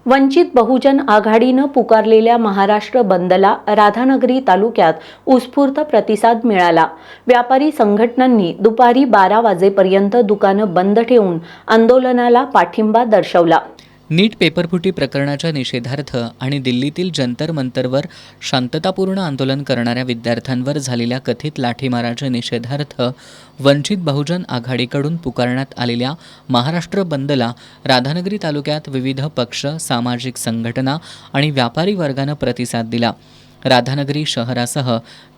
वंचित बहुजन आघाडीनं पुकारलेल्या महाराष्ट्र बंदला राधानगरी तालुक्यात उत्स्फूर्त प्रतिसाद मिळाला. व्यापारी संघटनांनी दुपारी 12 वाजेपर्यंत दुकानं बंद ठेवून आंदोलनाला पाठिंबा दर्शवला. नीट पेपरफुटी प्रकरणाच्या निषेधार्थ आणि दिल्लीतील जंतर मंतरवर शांततापूर्ण आंदोलन करणाऱ्या विद्यार्थ्यांवर झालेल्या कथित लाठीमाराच्या निषेधार्थ वंचित बहुजन आघाडीकडून पुकारण्यात आलेल्या महाराष्ट्र बंदला राधानगरी तालुक्यात विविध पक्ष, सामाजिक संघटना आणि व्यापारी वर्गानं प्रतिसाद दिला. राधानगरी शहरासह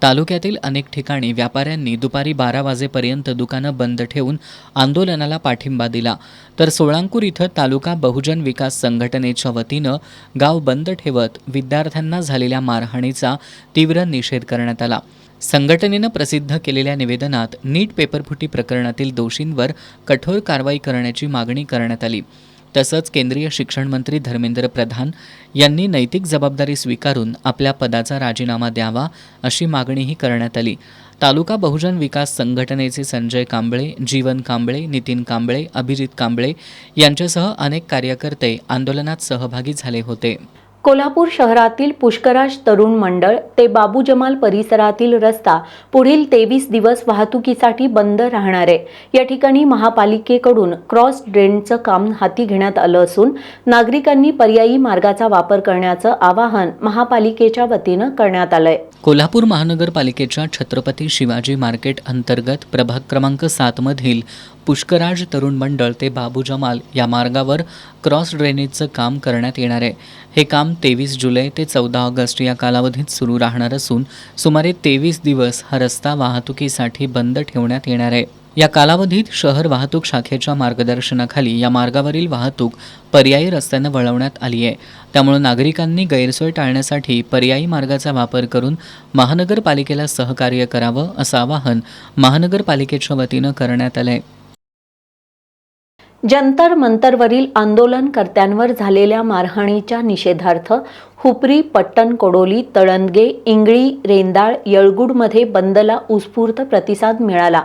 तालुक्यातील अनेक ठिकाणी व्यापाऱ्यांनी दुपारी 12 वाजेपर्यंत दुकानं बंद ठेवून आंदोलनाला पाठिंबा दिला. तर सोळांपूर इथं तालुका बहुजन विकास संघटनेच्या वतीनं गाव बंद ठेवत विद्यार्थ्यांना झालेल्या मारहाणीचा तीव्र निषेध करण्यात आला. संघटनेनं प्रसिद्ध केलेल्या निवेदनात नीट पेपरफुटी प्रकरणातील दोषींवर कठोर कारवाई करण्याची मागणी करण्यात आली. तसंच केंद्रीय शिक्षण मंत्री धर्मेंद्र प्रधान यांनी नैतिक जबाबदारी स्वीकारून आपल्या पदाचा राजीनामा द्यावा अशी मागणीही करण्यात आली. तालुका बहुजन विकास संघटनेचे संजय कांबळे, जीवन कांबळे, नितीन कांबळे, अभिजित कांबळे यांच्यासह अनेक कार्यकर्ते आंदोलनात सहभागी झाले होते. कोल्हापूर शहरातील पुष्कराज तरुण मंडळ ते बाबू जमाल परिसरातील रस्ता पुढील 23 दिवस वाहतुकीसाठी बंद राहणार आहे. या ठिकाणी महापालिकेकडून क्रॉस ड्रेनचं काम हाती घेण्यात आलं असून नागरिकांनी पर्यायी मार्गाचा वापर करण्याचं आवाहन महापालिकेच्या वतीनं करण्यात आलंय. कोल्हापूर महानगरपालिकेच्या छत्रपती शिवाजी मार्केट अंतर्गत प्रभाग क्रमांक 7 मधील पुष्कराज तरुण मंडळ ते बाबू जमाल या मार्गावर क्रॉस ड्रेनेजचं काम करण्यात येणार आहे. हे काम 23 जुलै ते 14 ऑगस्ट या कालावधीत सुरू राहणार असून सुमारे 23 दिवस हा रस्ता वाहतुकीसाठी बंद ठेवण्यात येणार आहे. या कालावधीत शहर वाहतूक शाखेच्या मार्गदर्शनाखाली या मार्गावरील वाहतूक पर्यायी रस्त्यानं वळवण्यात आली आहे. त्यामुळे नागरिकांनी गैरसोय टाळण्यासाठी पर्यायी मार्गाचा वापर करून महानगरपालिकेला सहकार्य करावं असं आवाहन महानगरपालिकेच्या वतीनं करण्यात आलं आहे. जंतर मंतरवरील आंदोलनकर्त्यांवर झालेल्या मारहाणीच्या निषेधार्थ हुपरी, पट्टण कोडोली, तळंदगे, इंगळी, रेंदाळ, येळगुडमध्ये बंदला उत्स्फूर्त प्रतिसाद मिळाला.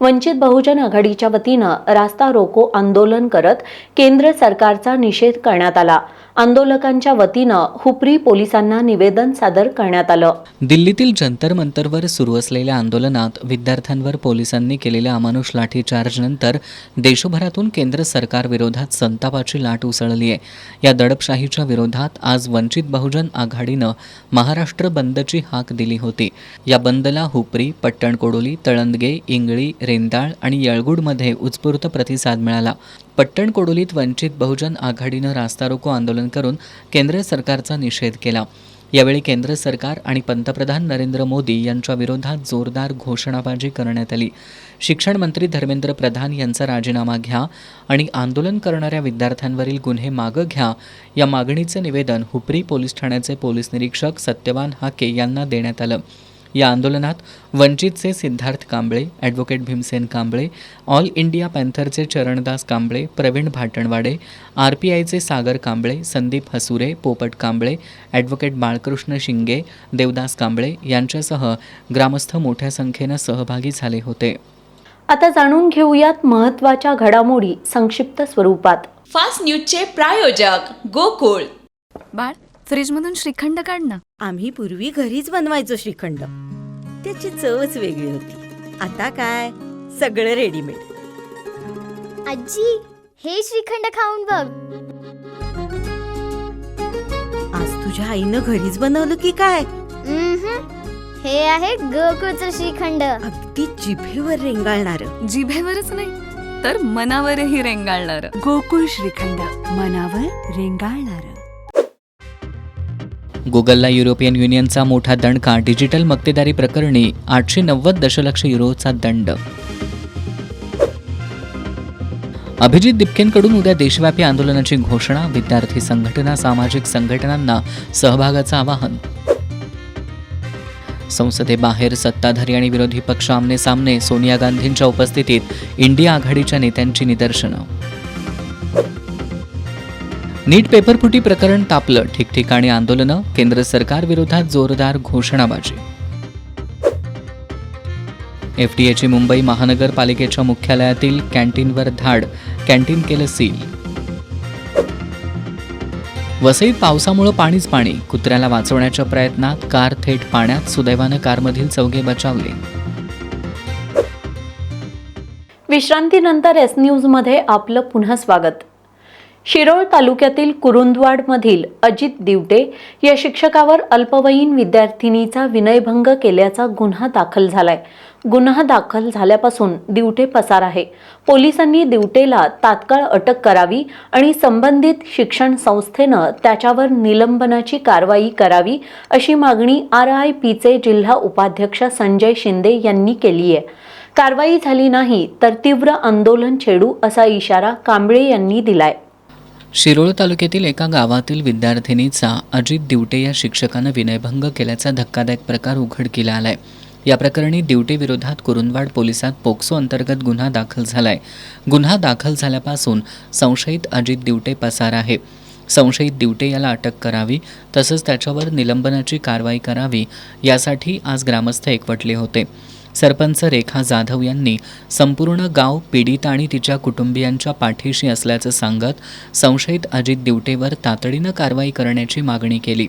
वंचित बहुजन आघाडीच्या वतीनं रास्ता रोको आंदोलन करत केंद्र सरकारचा निषेध करण्यात आला. आंदोलकांच्या वतीनं हुपरी पोलिसांना निवेदन सादर करण्यात आलं. दिल्लीतील जंतर मंतरवर सुरू असलेल्या आंदोलनात विद्यार्थ्यांवर पोलिसांनी केलेल्या अमानुष लाठीचार्जनंतर देशभरातून केंद्र सरकार विरोधात संतापाची लाट उसळली आहे. या दडपशाहीच्या विरोधात आज वंचित बहुजन आघाडीनं महाराष्ट्र बंदची हाक दिली होती. या बंदला हुपरी, पट्टण कोडोली, तळंदगे, इंगळी, रेंदाळ आणि येळगुडमध्ये उत्स्फूर्त प्रतिसाद मिळाला. पट्टण कोडोलीत वंचित बहुजन आघाडीनं रास्ता रोको आंदोलन करून केंद्र सरकारचा निषेध केला. यावेळी केंद्र सरकार आणि पंतप्रधान नरेंद्र मोदी यांच्या विरोधात जोरदार घोषणाबाजी करण्यात आली. शिक्षण मंत्री धर्मेंद्र प्रधान यांचा राजीनामा घ्या आणि आंदोलन करणाऱ्या विद्यार्थ्यांवरील गुन्हे मागं घ्या या मागणीचं निवेदन हुपरी पोलीस ठाण्याचे पोलीस निरीक्षक सत्यवान हाके यांना देण्यात आलं. या आंदोलनात वंचितचे Siddharth Kamble, advocate Bhimsen Kamble, all India पॅन्थरचे चरणदास कांबळे, प्रवीण भाटणवाडे, RPIचे सागर कांबळे, संदीप हसुरे, पोपट कांबळे, ॲडव्होकेट बाळकृष्ण शिंगे, देवदास कांबळे यांच्यासह ग्रामस्थ मोठ्या संख्येनं सहभागी झाले होते. आता जाणून घेऊयात महत्त्वाच्या घडामोडी संक्षिप्त स्वरूपात. फास्ट न्यूजचे प्रायोजक गोकुळ. बाळ फ्रीजमधून श्रीखंड काढ ना. आम्ही पूर्वी घरीच बनवायचो श्रीखंड, त्याची चवच वेगळी होती. आता काय सगळं रेडीमेड. आजी, हे श्रीखंड खाऊन बघ. आज तुझ्या आईनं घरीच बनवलं की काय? हे आहे गोकुळचं श्रीखंड. अगदी जिभेवर रेंगाळणार. जिभेवरच नाही तर मनावरही रेंगाळणार. गोकुळ श्रीखंड, मनावर रेंगाळणार. गुगलला युरोपियन युनियनचा मोठा दणका. डिजिटल मक्तेदारी प्रकरणी 890 दशलक्ष युरोचा दंड. अभिजित दिपकेंकडून उद्या देशव्यापी आंदोलनाची घोषणा. विद्यार्थी संघटना, सामाजिक संघटनांना सहभागाचं आवाहन. संसदेबाहेर सत्ताधारी आणि विरोधी पक्ष आमने सामने. सोनिया गांधींच्या उपस्थितीत इंडिया आघाडीच्या नेत्यांची निदर्शनं. नीट पेपरफुटी प्रकरण तापलं. ठिकठिकाणी आंदोलनं. केंद्र सरकार विरोधात जोरदार घोषणाबाजी. एफडीएची मुंबई महानगरपालिकेच्या मुख्यालयातील कॅन्टीनवर धाड. कॅन्टीन केलं सील. वसईत पावसामुळे पाणीच पाणी. कुत्र्याला वाचवण्याच्या प्रयत्नात कार थेट पाण्यात. सुदैवानं कारमधील चौघे बचावले. विश्रांतीनंतर एस न्यूजमध्ये आपलं पुन्हा स्वागत. शिरोळ तालुक्यातील कुरुंदवाडमधील अजित दिवटे या शिक्षकावर अल्पवयीन विद्यार्थिनीचा विनयभंग केल्याचा गुन्हा दाखल झालाय. गुन्हा दाखल झाल्यापासून दिवटे पसार आहे. पोलिसांनी दिवटेला तात्काळ अटक करावी आणि संबंधित शिक्षण संस्थेनं त्याच्यावर निलंबनाची कारवाई करावी अशी मागणी RIPचे जिल्हा उपाध्यक्ष संजय शिंदे यांनी केली आहे. कारवाई झाली नाही तर तीव्र आंदोलन छेडू असा इशारा कांबळे यांनी दिलाय. शिरोळ तालुक्यातील एका गावातील विद्यार्थिनीचा अजित दिवटे या शिक्षकानं विनयभंग केल्याचा धक्कादायक प्रकार उघडकीला आलाय. या प्रकरणी दिवटे विरोधात कुरुंदवाड पोलिसात पोक्सो अंतर्गत गुन्हा दाखल झालाय. गुन्हा दाखल झाल्यापासून संशयित अजित दिवटे पसार आहे. संशयित दिवटे याला अटक करावी तसंच त्याच्यावर निलंबनाची कारवाई करावी यासाठी आज ग्रामस्थ एकवटले होते. सरपंच रेखा जाधव यांनी संपूर्ण गाव पीडित आणि तिच्या कुटुंबियांच्या पाठीशी असल्याचं सांगत संशयित अजित दिवटेवर तातडीनं कारवाई करण्याची मागणी केली.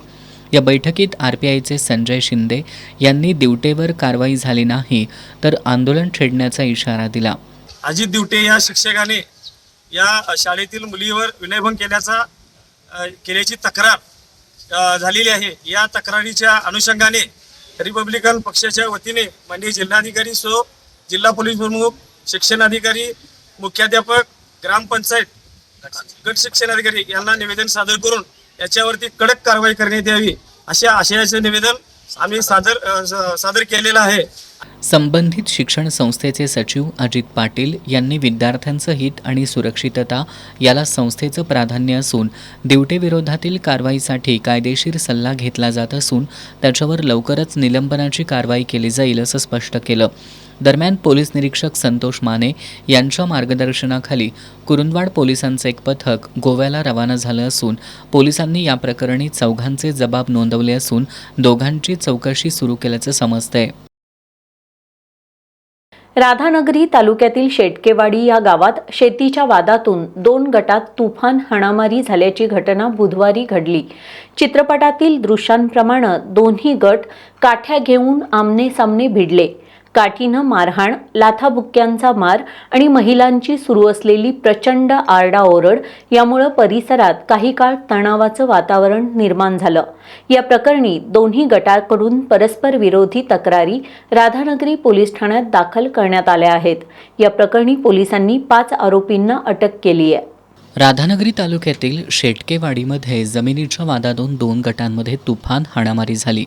या बैठकीत RPIचे संजय शिंदे यांनी दिवटेवर कारवाई झाली नाही तर आंदोलन छेडण्याचा इशारा दिला. अजित दिवटे या शिक्षकाने या शाळेतील मुलीवर विनयभंग केल्याची तक्रार झालेली आहे. या तक्रारीच्या अनुषंगाने रिपब्लिकन पक्षाच्या वतीने माननीय जिल्हाधिकारी सो जिल्हा पोलीस प्रमुख, शिक्षणाधिकारी, मुख्याध्यापक, ग्रामपंचायत, गट शिक्षणाधिकारी यांना निवेदन सादर करून याच्यावरती कडक कारवाई करण्यात यावी अशा आशयाचे निवेदन आम्ही सादर केलेलं आहे. संबंधित शिक्षण संस्थेचे सचिव अजित पाटील यांनी विद्यार्थ्यांचं हित आणि सुरक्षितता याला संस्थेचं प्राधान्य असून दिवटेविरोधातील कारवाईसाठी कायदेशीर सल्ला घेतला जात असून त्याच्यावर लवकरच निलंबनाची कारवाई केली जाईल असं स्पष्ट केलं. दरम्यान पोलीस निरीक्षक संतोष माने यांच्या मार्गदर्शनाखाली कुरुंदवाड पोलिसांचं एक पथक गोव्याला रवाना झालं असून पोलिसांनी या प्रकरणी चौघांचे जबाब नोंदवले असून दोघांची चौकशी सुरू केल्याचं समजतंय. राधानगरी तालुक्यातील शेटकेवाडी या गावात शेतीच्या वादातून 2 गटात तुफान हाणामारी झाल्याची घटना बुधवारी घडली. चित्रपटातील दृश्यांप्रमाणे दोन्ही गट काठ्या घेऊन आमने सामने भिडले. काठीनं मारहाण, लाथाबुक्क्यांचा मार आणि महिलांची सुरू असलेली प्रचंड आरडाओरड यामुळे परिसरात काही काळ तणावाचं वातावरण निर्माण झालं. या प्रकरणी दोन्ही गटाकडून परस्पर विरोधी तक्रारी राधानगरी पोलीस ठाण्यात दाखल करण्यात आल्या आहेत. या प्रकरणी पोलिसांनी 5 आरोपींना अटक केली आहे. राधानगरी तालुक्यातील शेटकेवाडीमध्ये जमिनीच्या वादातून 2 गटांमध्ये तुफान हाणामारी झाली.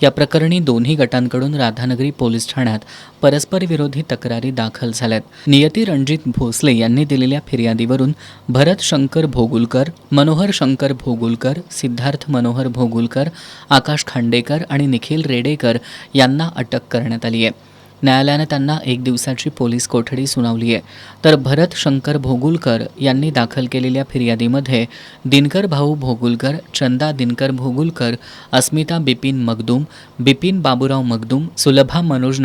या प्रकरणी दोन्ही गटांकडून राधानगरी पोलीस ठाण्यात परस्पर विरोधी तक्रारी दाखल झाल्यात. नियती रणजित भोसले यांनी दिलेल्या फिर्यादीवरून भरत शंकर भोगुलकर, मनोहर शंकर भोगुलकर, सिद्धार्थ मनोहर भोगुलकर, आकाश खांडेकर आणि निखिल रेडेकर यांना अटक करण्यात आली आहे. न्यायालयानं त्यांना 1 दिवसाची पोलीस कोठडी सुनावली आहे. तर भरत शंकर भोगुलकर यांनी दाखल केलेल्या फिर्यादीमध्ये दिनकर भाऊ भोगुलकर, चंदा दिनकर भोगुलकर, अस्मिता बिपिन मगदूम, बिपिन बाबूराव मगदूम, सुलभा मनोज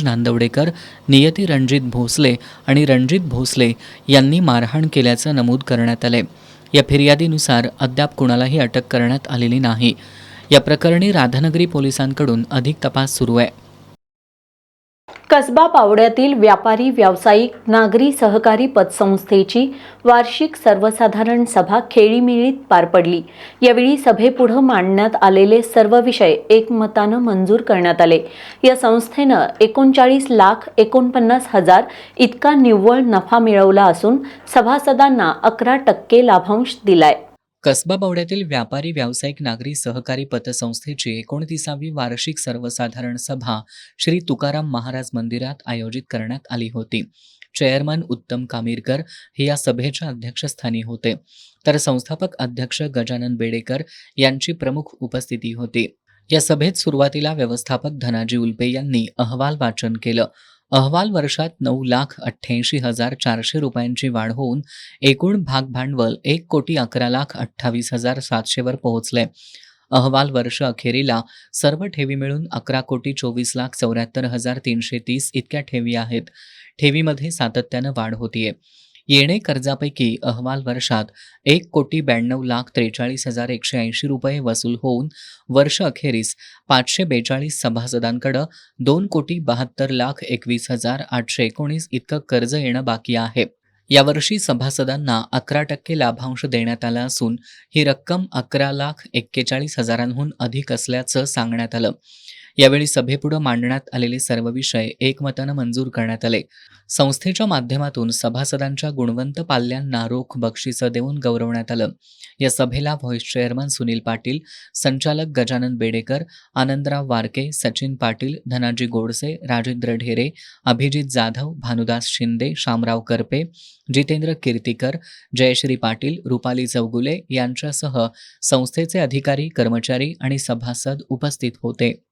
नांदवडेकर, नियती रणजित भोसले आणि रणजित भोसले यांनी मारहाण केल्याचं नमूद करण्यात आले. या फिर्यादीनुसार अद्याप कुणालाही अटक करण्यात आलेली नाही. या प्रकरणी राधानगरी पोलिसांकडून अधिक तपास सुरू आहे. कसबा पावड्यातील व्यापारी व्यावसायिक नागरी सहकारी पतसंस्थेची वार्षिक सर्वसाधारण सभा खेळीमेळीत पार पडली. यावेळी सभेपुढे मांडण्यात आलेले सर्व विषय एकमतानं मंजूर करण्यात आले. या संस्थेनं 39,49,000 इतका निव्वळ नफा मिळवला असून सभासदांना 11% लाभांश दिलाय. कसबा पावड्यातील व्यापारी व्यावसायिक नागरी सहकारी पतसंस्थेची 29वी वार्षिक सर्वसाधारण सभा श्री तुकाराम महाराज मंदिरात आयोजित करण्यात आली होती. चेअरमन उत्तम कामीरकर हे या सभेच्या अध्यक्षस्थानी होते, तर संस्थापक अध्यक्ष गजानन बेडेकर यांची प्रमुख उपस्थिती होती. या सभेत सुरुवातीला व्यवस्थापक धनाजी उल्पे यांनी अहवाल वाचन केलं. अहवाल वर्षात 9,88,400 रुपयांची वाढ होऊन एकूण भागभांडवल 1,11,28,700 वर पोहोचले. अहवाल वर्ष अखेरीला सर्व ठेवी मिळून 11,24,74,330 इतक्या ठेवी आहेत. ठेवीमध्ये सातत्यानं वाढ होतीये. येणे कर्जापैकी अहवाल वर्षात 1,92,43,180 रुपये वसूल होऊन वर्ष अखेरीस 542 सभासदांकडे 2,72,21,819 इतकं कर्ज येणं बाकी आहे. यावर्षी सभासदांना 11% लाभांश देण्यात आला असून ही रक्कम 11,41,000 अधिक असल्याचं सांगण्यात आलं. यावेळी सभेपुढे मांडण्यात आलेले सर्व विषय एकमतानं मंजूर करण्यात आले. संस्थेच्या माध्यमातून सभासदांच्या गुणवंत पाल्यांना रोख बक्षिसं देऊन गौरवण्यात आलं. या सभेला व्हाईस चेअरमन सुनील पाटील, संचालक गजानन बेडेकर, आनंदराव वारके, सचिन पाटील, धनाजी गोडसे, राजेंद्र ढेरे, अभिजित जाधव, भानुदास शिंदे, शामराव करपे, जितेंद्र कीर्तीकर, जयश्री पाटील, रुपाली चौगुले यांच्यासह संस्थेचे अधिकारी, कर्मचारी आणि सभासद उपस्थित होते.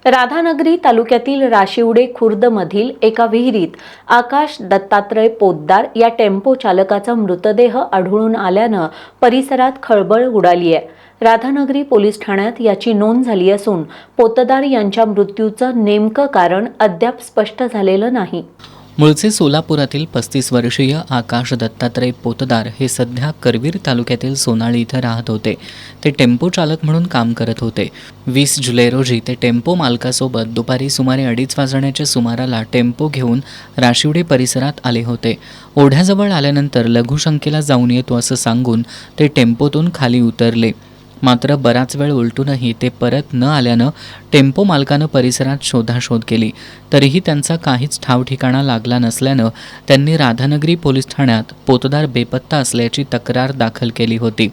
राधानगरी तालुक्यातील राशिवडे खुर्दमधील एका विहिरीत आकाश दत्तात्रय पोतदार या टेम्पो चालकाचा मृतदेह आढळून आल्यानं परिसरात खळबळ उडाली आहे. राधानगरी पोलीस ठाण्यात याची नोंद झाली असून पोतदार यांच्या मृत्यूचं नेमकं कारण अद्याप स्पष्ट झालेलं नाही. मूळचे सोलापुरातील 35 वर्षीय आकाश दत्तात्रय पोतदार हे सध्या करवीर तालुक्यातील सोनाळी इथं राहत होते. ते टेम्पो चालक म्हणून काम करत होते. 20 जुलै रोजी ते टेम्पो मालकासोबत दुपारी सुमारे 2:30 वाजण्याच्या सुमाराला टेम्पो घेऊन राशिवडे परिसरात आले होते. ओढ्याजवळ आल्यानंतर लघुशंकेला जाऊन येतो असं सांगून ते टेम्पोतून खाली उतरले. मात्र बराच वेळ उलटूनही ते परत न आल्यानं टेम्पो मालकानं परिसरात शोधाशोध केली. तरीही त्यांचा काहीच ठाव ठिकाणा लागला नसल्यानं त्यांनी राधानगरी पोलीस ठाण्यात पोतदार बेपत्ता असल्याची तक्रार दाखल केली होती.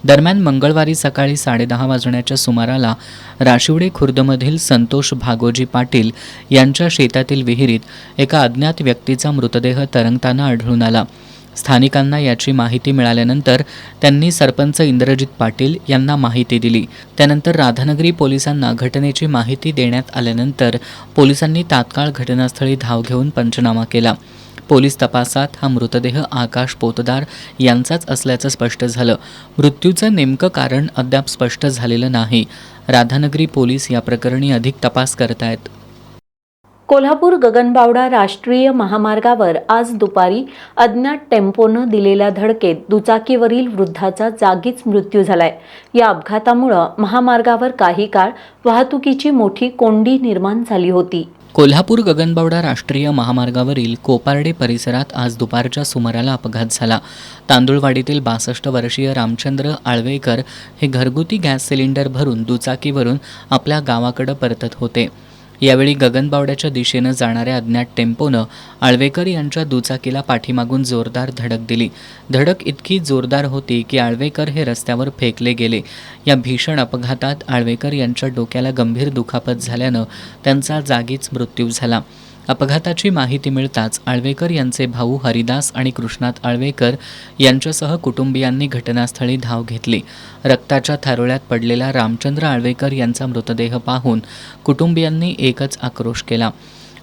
दरम्यान मंगळवारी सकाळी 10:30 वाजण्याच्या सुमाराला राशिवडे खुर्दमधील संतोष भागोजी पाटील यांच्या शेतातील विहिरीत एका अज्ञात व्यक्तीचा मृतदेह तरंगताना आढळून आला. स्थानिकांना याची माहिती मिळाल्यानंतर त्यांनी सरपंच इंद्रजित पाटील यांना माहिती दिली. त्यानंतर राधानगरी पोलिसांना घटनेची माहिती देण्यात आल्यानंतर पोलिसांनी तात्काळ घटनास्थळी धाव घेऊन पंचनामा केला. पोलीस तपासात हा मृतदेह आकाश पोतदार यांचाच असल्याचं स्पष्ट झालं. मृत्यूचं नेमकं कारण अद्याप स्पष्ट झालेलं नाही. राधानगरी पोलीस या प्रकरणी अधिक तपास करत आहेत. कोल्हापूर गगनबावडा राष्ट्रीय महामार्गावर आज दुपारी अज्ञात टेम्पोनं दिलेल्या धडकेत दुचाकीवरील वृद्धाचा जागीच मृत्यू झालाय. या अपघातामुळे महामार्गावर काही काळ वाहतुकीची मोठी कोंडी निर्माण झाली होती. कोल्हापूर गगनबावडा राष्ट्रीय महामार्गावरील कोपार्डे परिसरात आज दुपारच्या सुमाराला अपघात झाला. तांदुळवाडीतील 62 वर्षीय रामचंद्र आळवेकर हे घरगुती गॅस सिलेंडर भरून दुचाकीवरून आपल्या गावाकडे परतत होते. यावेळी गगनबावड्याच्या दिशेनं जाणाऱ्या अज्ञात टेम्पोनं आळवेकर यांच्या दुचाकीला पाठीमागून जोरदार धडक दिली. धडक इतकी जोरदार होती की आळवेकर हे रस्त्यावर फेकले गेले. या भीषण अपघातात आळवेकर यांच्या डोक्याला गंभीर दुखापत झाल्यानं त्यांचा जागीच मृत्यू झाला. अपघाताची माहिती मिळताच आळवेकर यांचे भाऊ हरिदास आणि कृष्णात आळवेकर यांच्यासह कुटुंबियांनी घटनास्थळी धाव घेतली. रक्ताच्या थारोळ्यात पडलेला रामचंद्र आळवेकर यांचा मृतदेह पाहून कुटुंबियांनी एकच आक्रोश केला.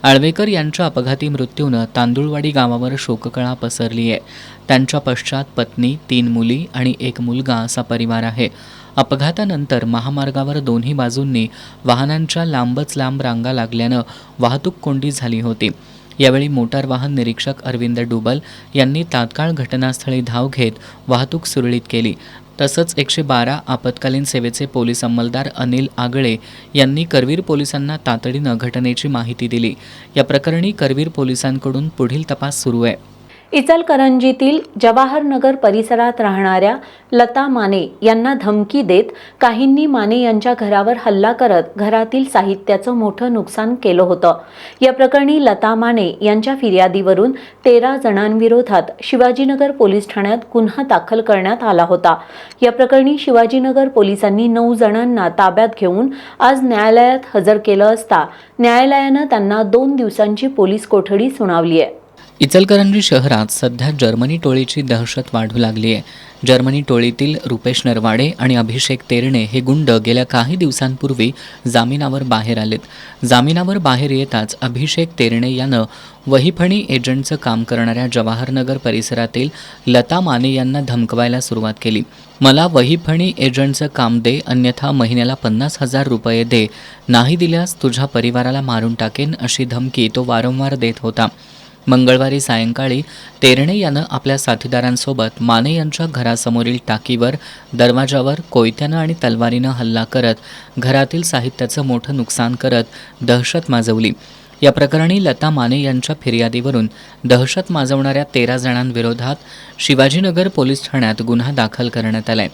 आळवेकर यांच्या अपघाती मृत्यूनं तांदुळवाडी गावावर शोककळा पसरली आहे. त्यांच्या पश्चात पत्नी, 3 मुली आणि 1 मुलगा असा परिवार आहे. अपघातानंतर महामार्गावर दोन्ही बाजूंनी वाहनांच्या लांबच लांब रांगा लागल्यानं वाहतूक कोंडी झाली होती. यावेळी मोटार वाहन निरीक्षक अरविंद डुबल यांनी तात्काळ घटनास्थळी धाव घेत वाहतूक सुरळीत केली. तसंच 112 आपत्कालीन सेवेचे पोलीस अंमलदार अनिल आगळे यांनी करवीर पोलिसांना तातडीनं घटनेची माहिती दिली. या प्रकरणी करवीर पोलिसांकडून पुढील तपास सुरू आहे. इचलकरंजीतील जवाहरनगर परिसरात राहणाऱ्या लता माने यांना धमकी देत काहींनी माने यांच्या घरावर हल्ला करत घरातील साहित्याचं मोठं नुकसान केलं होतं. या प्रकरणी लता माने यांच्या फिर्यादीवरून 13 जणांविरोधात शिवाजीनगर पोलीस ठाण्यात गुन्हा दाखल करण्यात आला होता. या प्रकरणी शिवाजीनगर पोलिसांनी 9 जणांना ताब्यात घेऊन आज न्यायालयात हजर केलं असता न्यायालयानं त्यांना 2 दिवसांची पोलीस कोठडी सुनावली आहे. इचलकरंजी शहरात सध्या जर्मनी टोळीची दहशत वाढू लागली आहे. जर्मनी टोळीतील रुपेश नरवाडे आणि अभिषेक तेरणे हे गुंड गेल्या काही दिवसांपूर्वी जामिनावर बाहेर आलेत. जामिनावर बाहेर येताच अभिषेक तेरणे यानं वहीफणी एजंटचं काम करणाऱ्या जवाहरनगर परिसरातील लता माने यांना धमकवायला सुरुवात केली. मला वहीफणी एजंटचं काम दे, अन्यथा महिन्याला 50,000 रुपये दे, नाही दिल्यास तुझ्या परिवाराला मारून टाकेन, अशी धमकी तो वारंवार देत होता. मंगळवारी सायंकाळी तेरणे यानं आपल्या साथीदारांसोबत माने यांच्या घरासमोरील टाकीवर, दरवाजावर कोयत्यानं आणि तलवारीनं हल्ला करत घरातील साहित्याचं मोठं नुकसान करत दहशत माजवली. या प्रकरणी लता माने यांच्या फिर्यादीवरून दहशत माजवणाऱ्या 13 जणांविरोधात शिवाजीनगर पोलीस ठाण्यात गुन्हा दाखल करण्यात आलाय.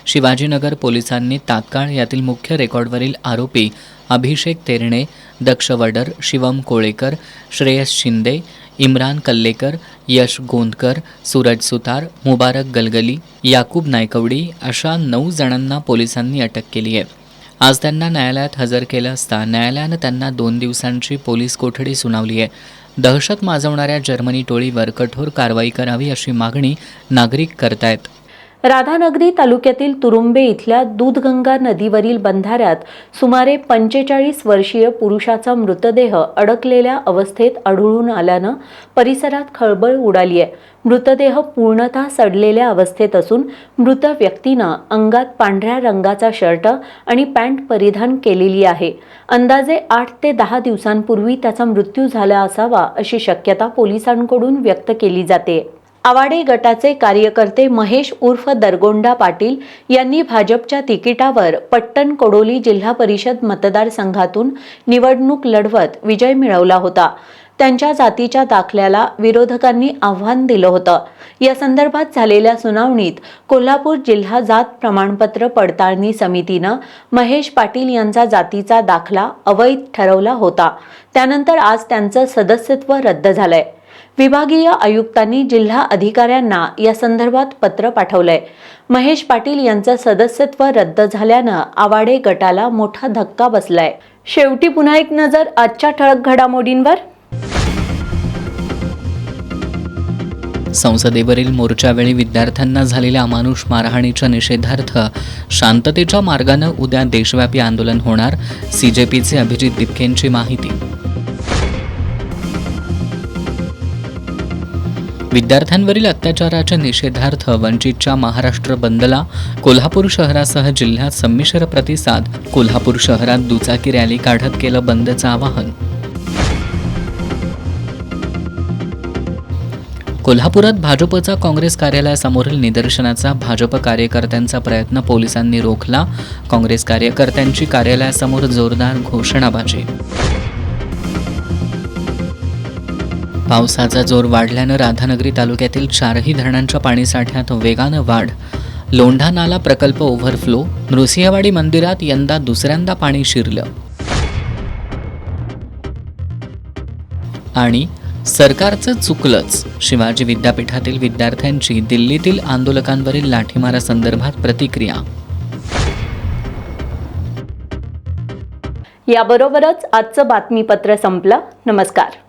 शिवाजीनगर पोलिसांनी तात्काळ यातील मुख्य रेकॉर्डवरील आरोपी अभिषेक तेरणे, दक्ष वडर, शिवम कोळेकर, श्रेयस शिंदे, इम्रान कल्लेकर, यश गोंदकर, सूरज सुतार, मुबारक गलगली, याकूब नायकवडी अशा 9 जणांना पोलिसांनी अटक केली आहे. आज त्यांना न्यायालयात हजर केलं असता न्यायालयानं त्यांना 2 दिवसांची पोलीस कोठडी सुनावली आहे. दहशत माजवणाऱ्या जर्मनी टोळीवर कठोर कारवाई करावी अशी मागणी नागरिक करतायत. राधानगरी तालुक्यातील तुरुंबे इथल्या दूधगंगा नदीवरील बंधाऱ्यात सुमारे 45 वर्षीय पुरुषाचा मृतदेह अडकलेल्या अवस्थेत आढळून आल्यानं परिसरात खळबळ उडाली आहे. मृतदेह पूर्णतः सडलेल्या अवस्थेत असून मृत व्यक्तीनं अंगात पांढऱ्या रंगाचा शर्ट आणि पॅन्ट परिधान केलेली आहे. अंदाजे 8 ते 10 दिवसांपूर्वी त्याचा मृत्यू झाला असावा अशी शक्यता पोलिसांकडून व्यक्त केली जाते. आवाडे गटाचे कार्यकर्ते महेश उर्फ दरगोंडा पाटील यांनी भाजपच्या तिकिटावर पट्टण कोडोली जिल्हा परिषद मतदारसंघातून निवडणूक लढवत विजय मिळवला होता. त्यांच्या जातीच्या दाखल्याला विरोधकांनी आव्हान दिलं होतं. या संदर्भात झालेल्या सुनावणीत कोल्हापूर जिल्हा जात प्रमाणपत्र पडताळणी समितीनं महेश पाटील यांचा जातीचा दाखला अवैध ठरवला होता. त्यानंतर आज त्यांचं सदस्यत्व रद्द झालंय. विभागीय आयुक्तांनी जिल्हा अधिकाऱ्यांना या संदर्भात पत्र पाठवलंय. महेश पाटील यांचं सदस्यत्व रद्द झाल्यानं आवाडे गटाला मोठा धक्का बसलाय. शेवटी पुन्हा एक नजर आजच्या ठळक घडामोडींवर. संसदेवरील मोर्चावेळी विद्यार्थ्यांना झालेल्या अमानुष मारहाणीच्या निषेधार्थ शांततेच्या मार्गानं उद्या देशव्यापी आंदोलन होणार, सीजेपीचे अभिजित दिपकेंची माहिती. विद्यार्थ्यांवरील अत्याचाराच्या निषेधार्थ वंचितच्या महाराष्ट्र बंदला कोल्हापूर शहरासह जिल्ह्यात संमिश्र प्रतिसाद. कोल्हापूर शहरात दुचाकी रॅली काढत केलं बंदचं आवाहन. कोल्हापुरात भाजपचा काँग्रेस कार्यालयासमोरील निदर्शनाचा भाजप कार्यकर्त्यांचा प्रयत्न पोलिसांनी रोखला. काँग्रेस कार्यकर्त्यांची कार्यालयासमोर जोरदार घोषणाबाजी. पावसाचा जोर वाढल्यानं राधानगरी तालुक्यातील 4ही धरणांच्या पाणीसाठ्यात वेगानं वाढ. लोंढा नाला प्रकल्प ओव्हरफ्लो. नृसिंहवाडी मंदिरात यंदा दुसऱ्यांदा पाणी शिरलं. आणि सरकारचं चुकलंच, शिवाजी विद्यापीठातील विद्यार्थ्यांची दिल्लीतील आंदोलकांवरील लाठीमारासंदर्भात प्रतिक्रिया. याबरोबरच आजचं बातमीपत्र संपलं. नमस्कार.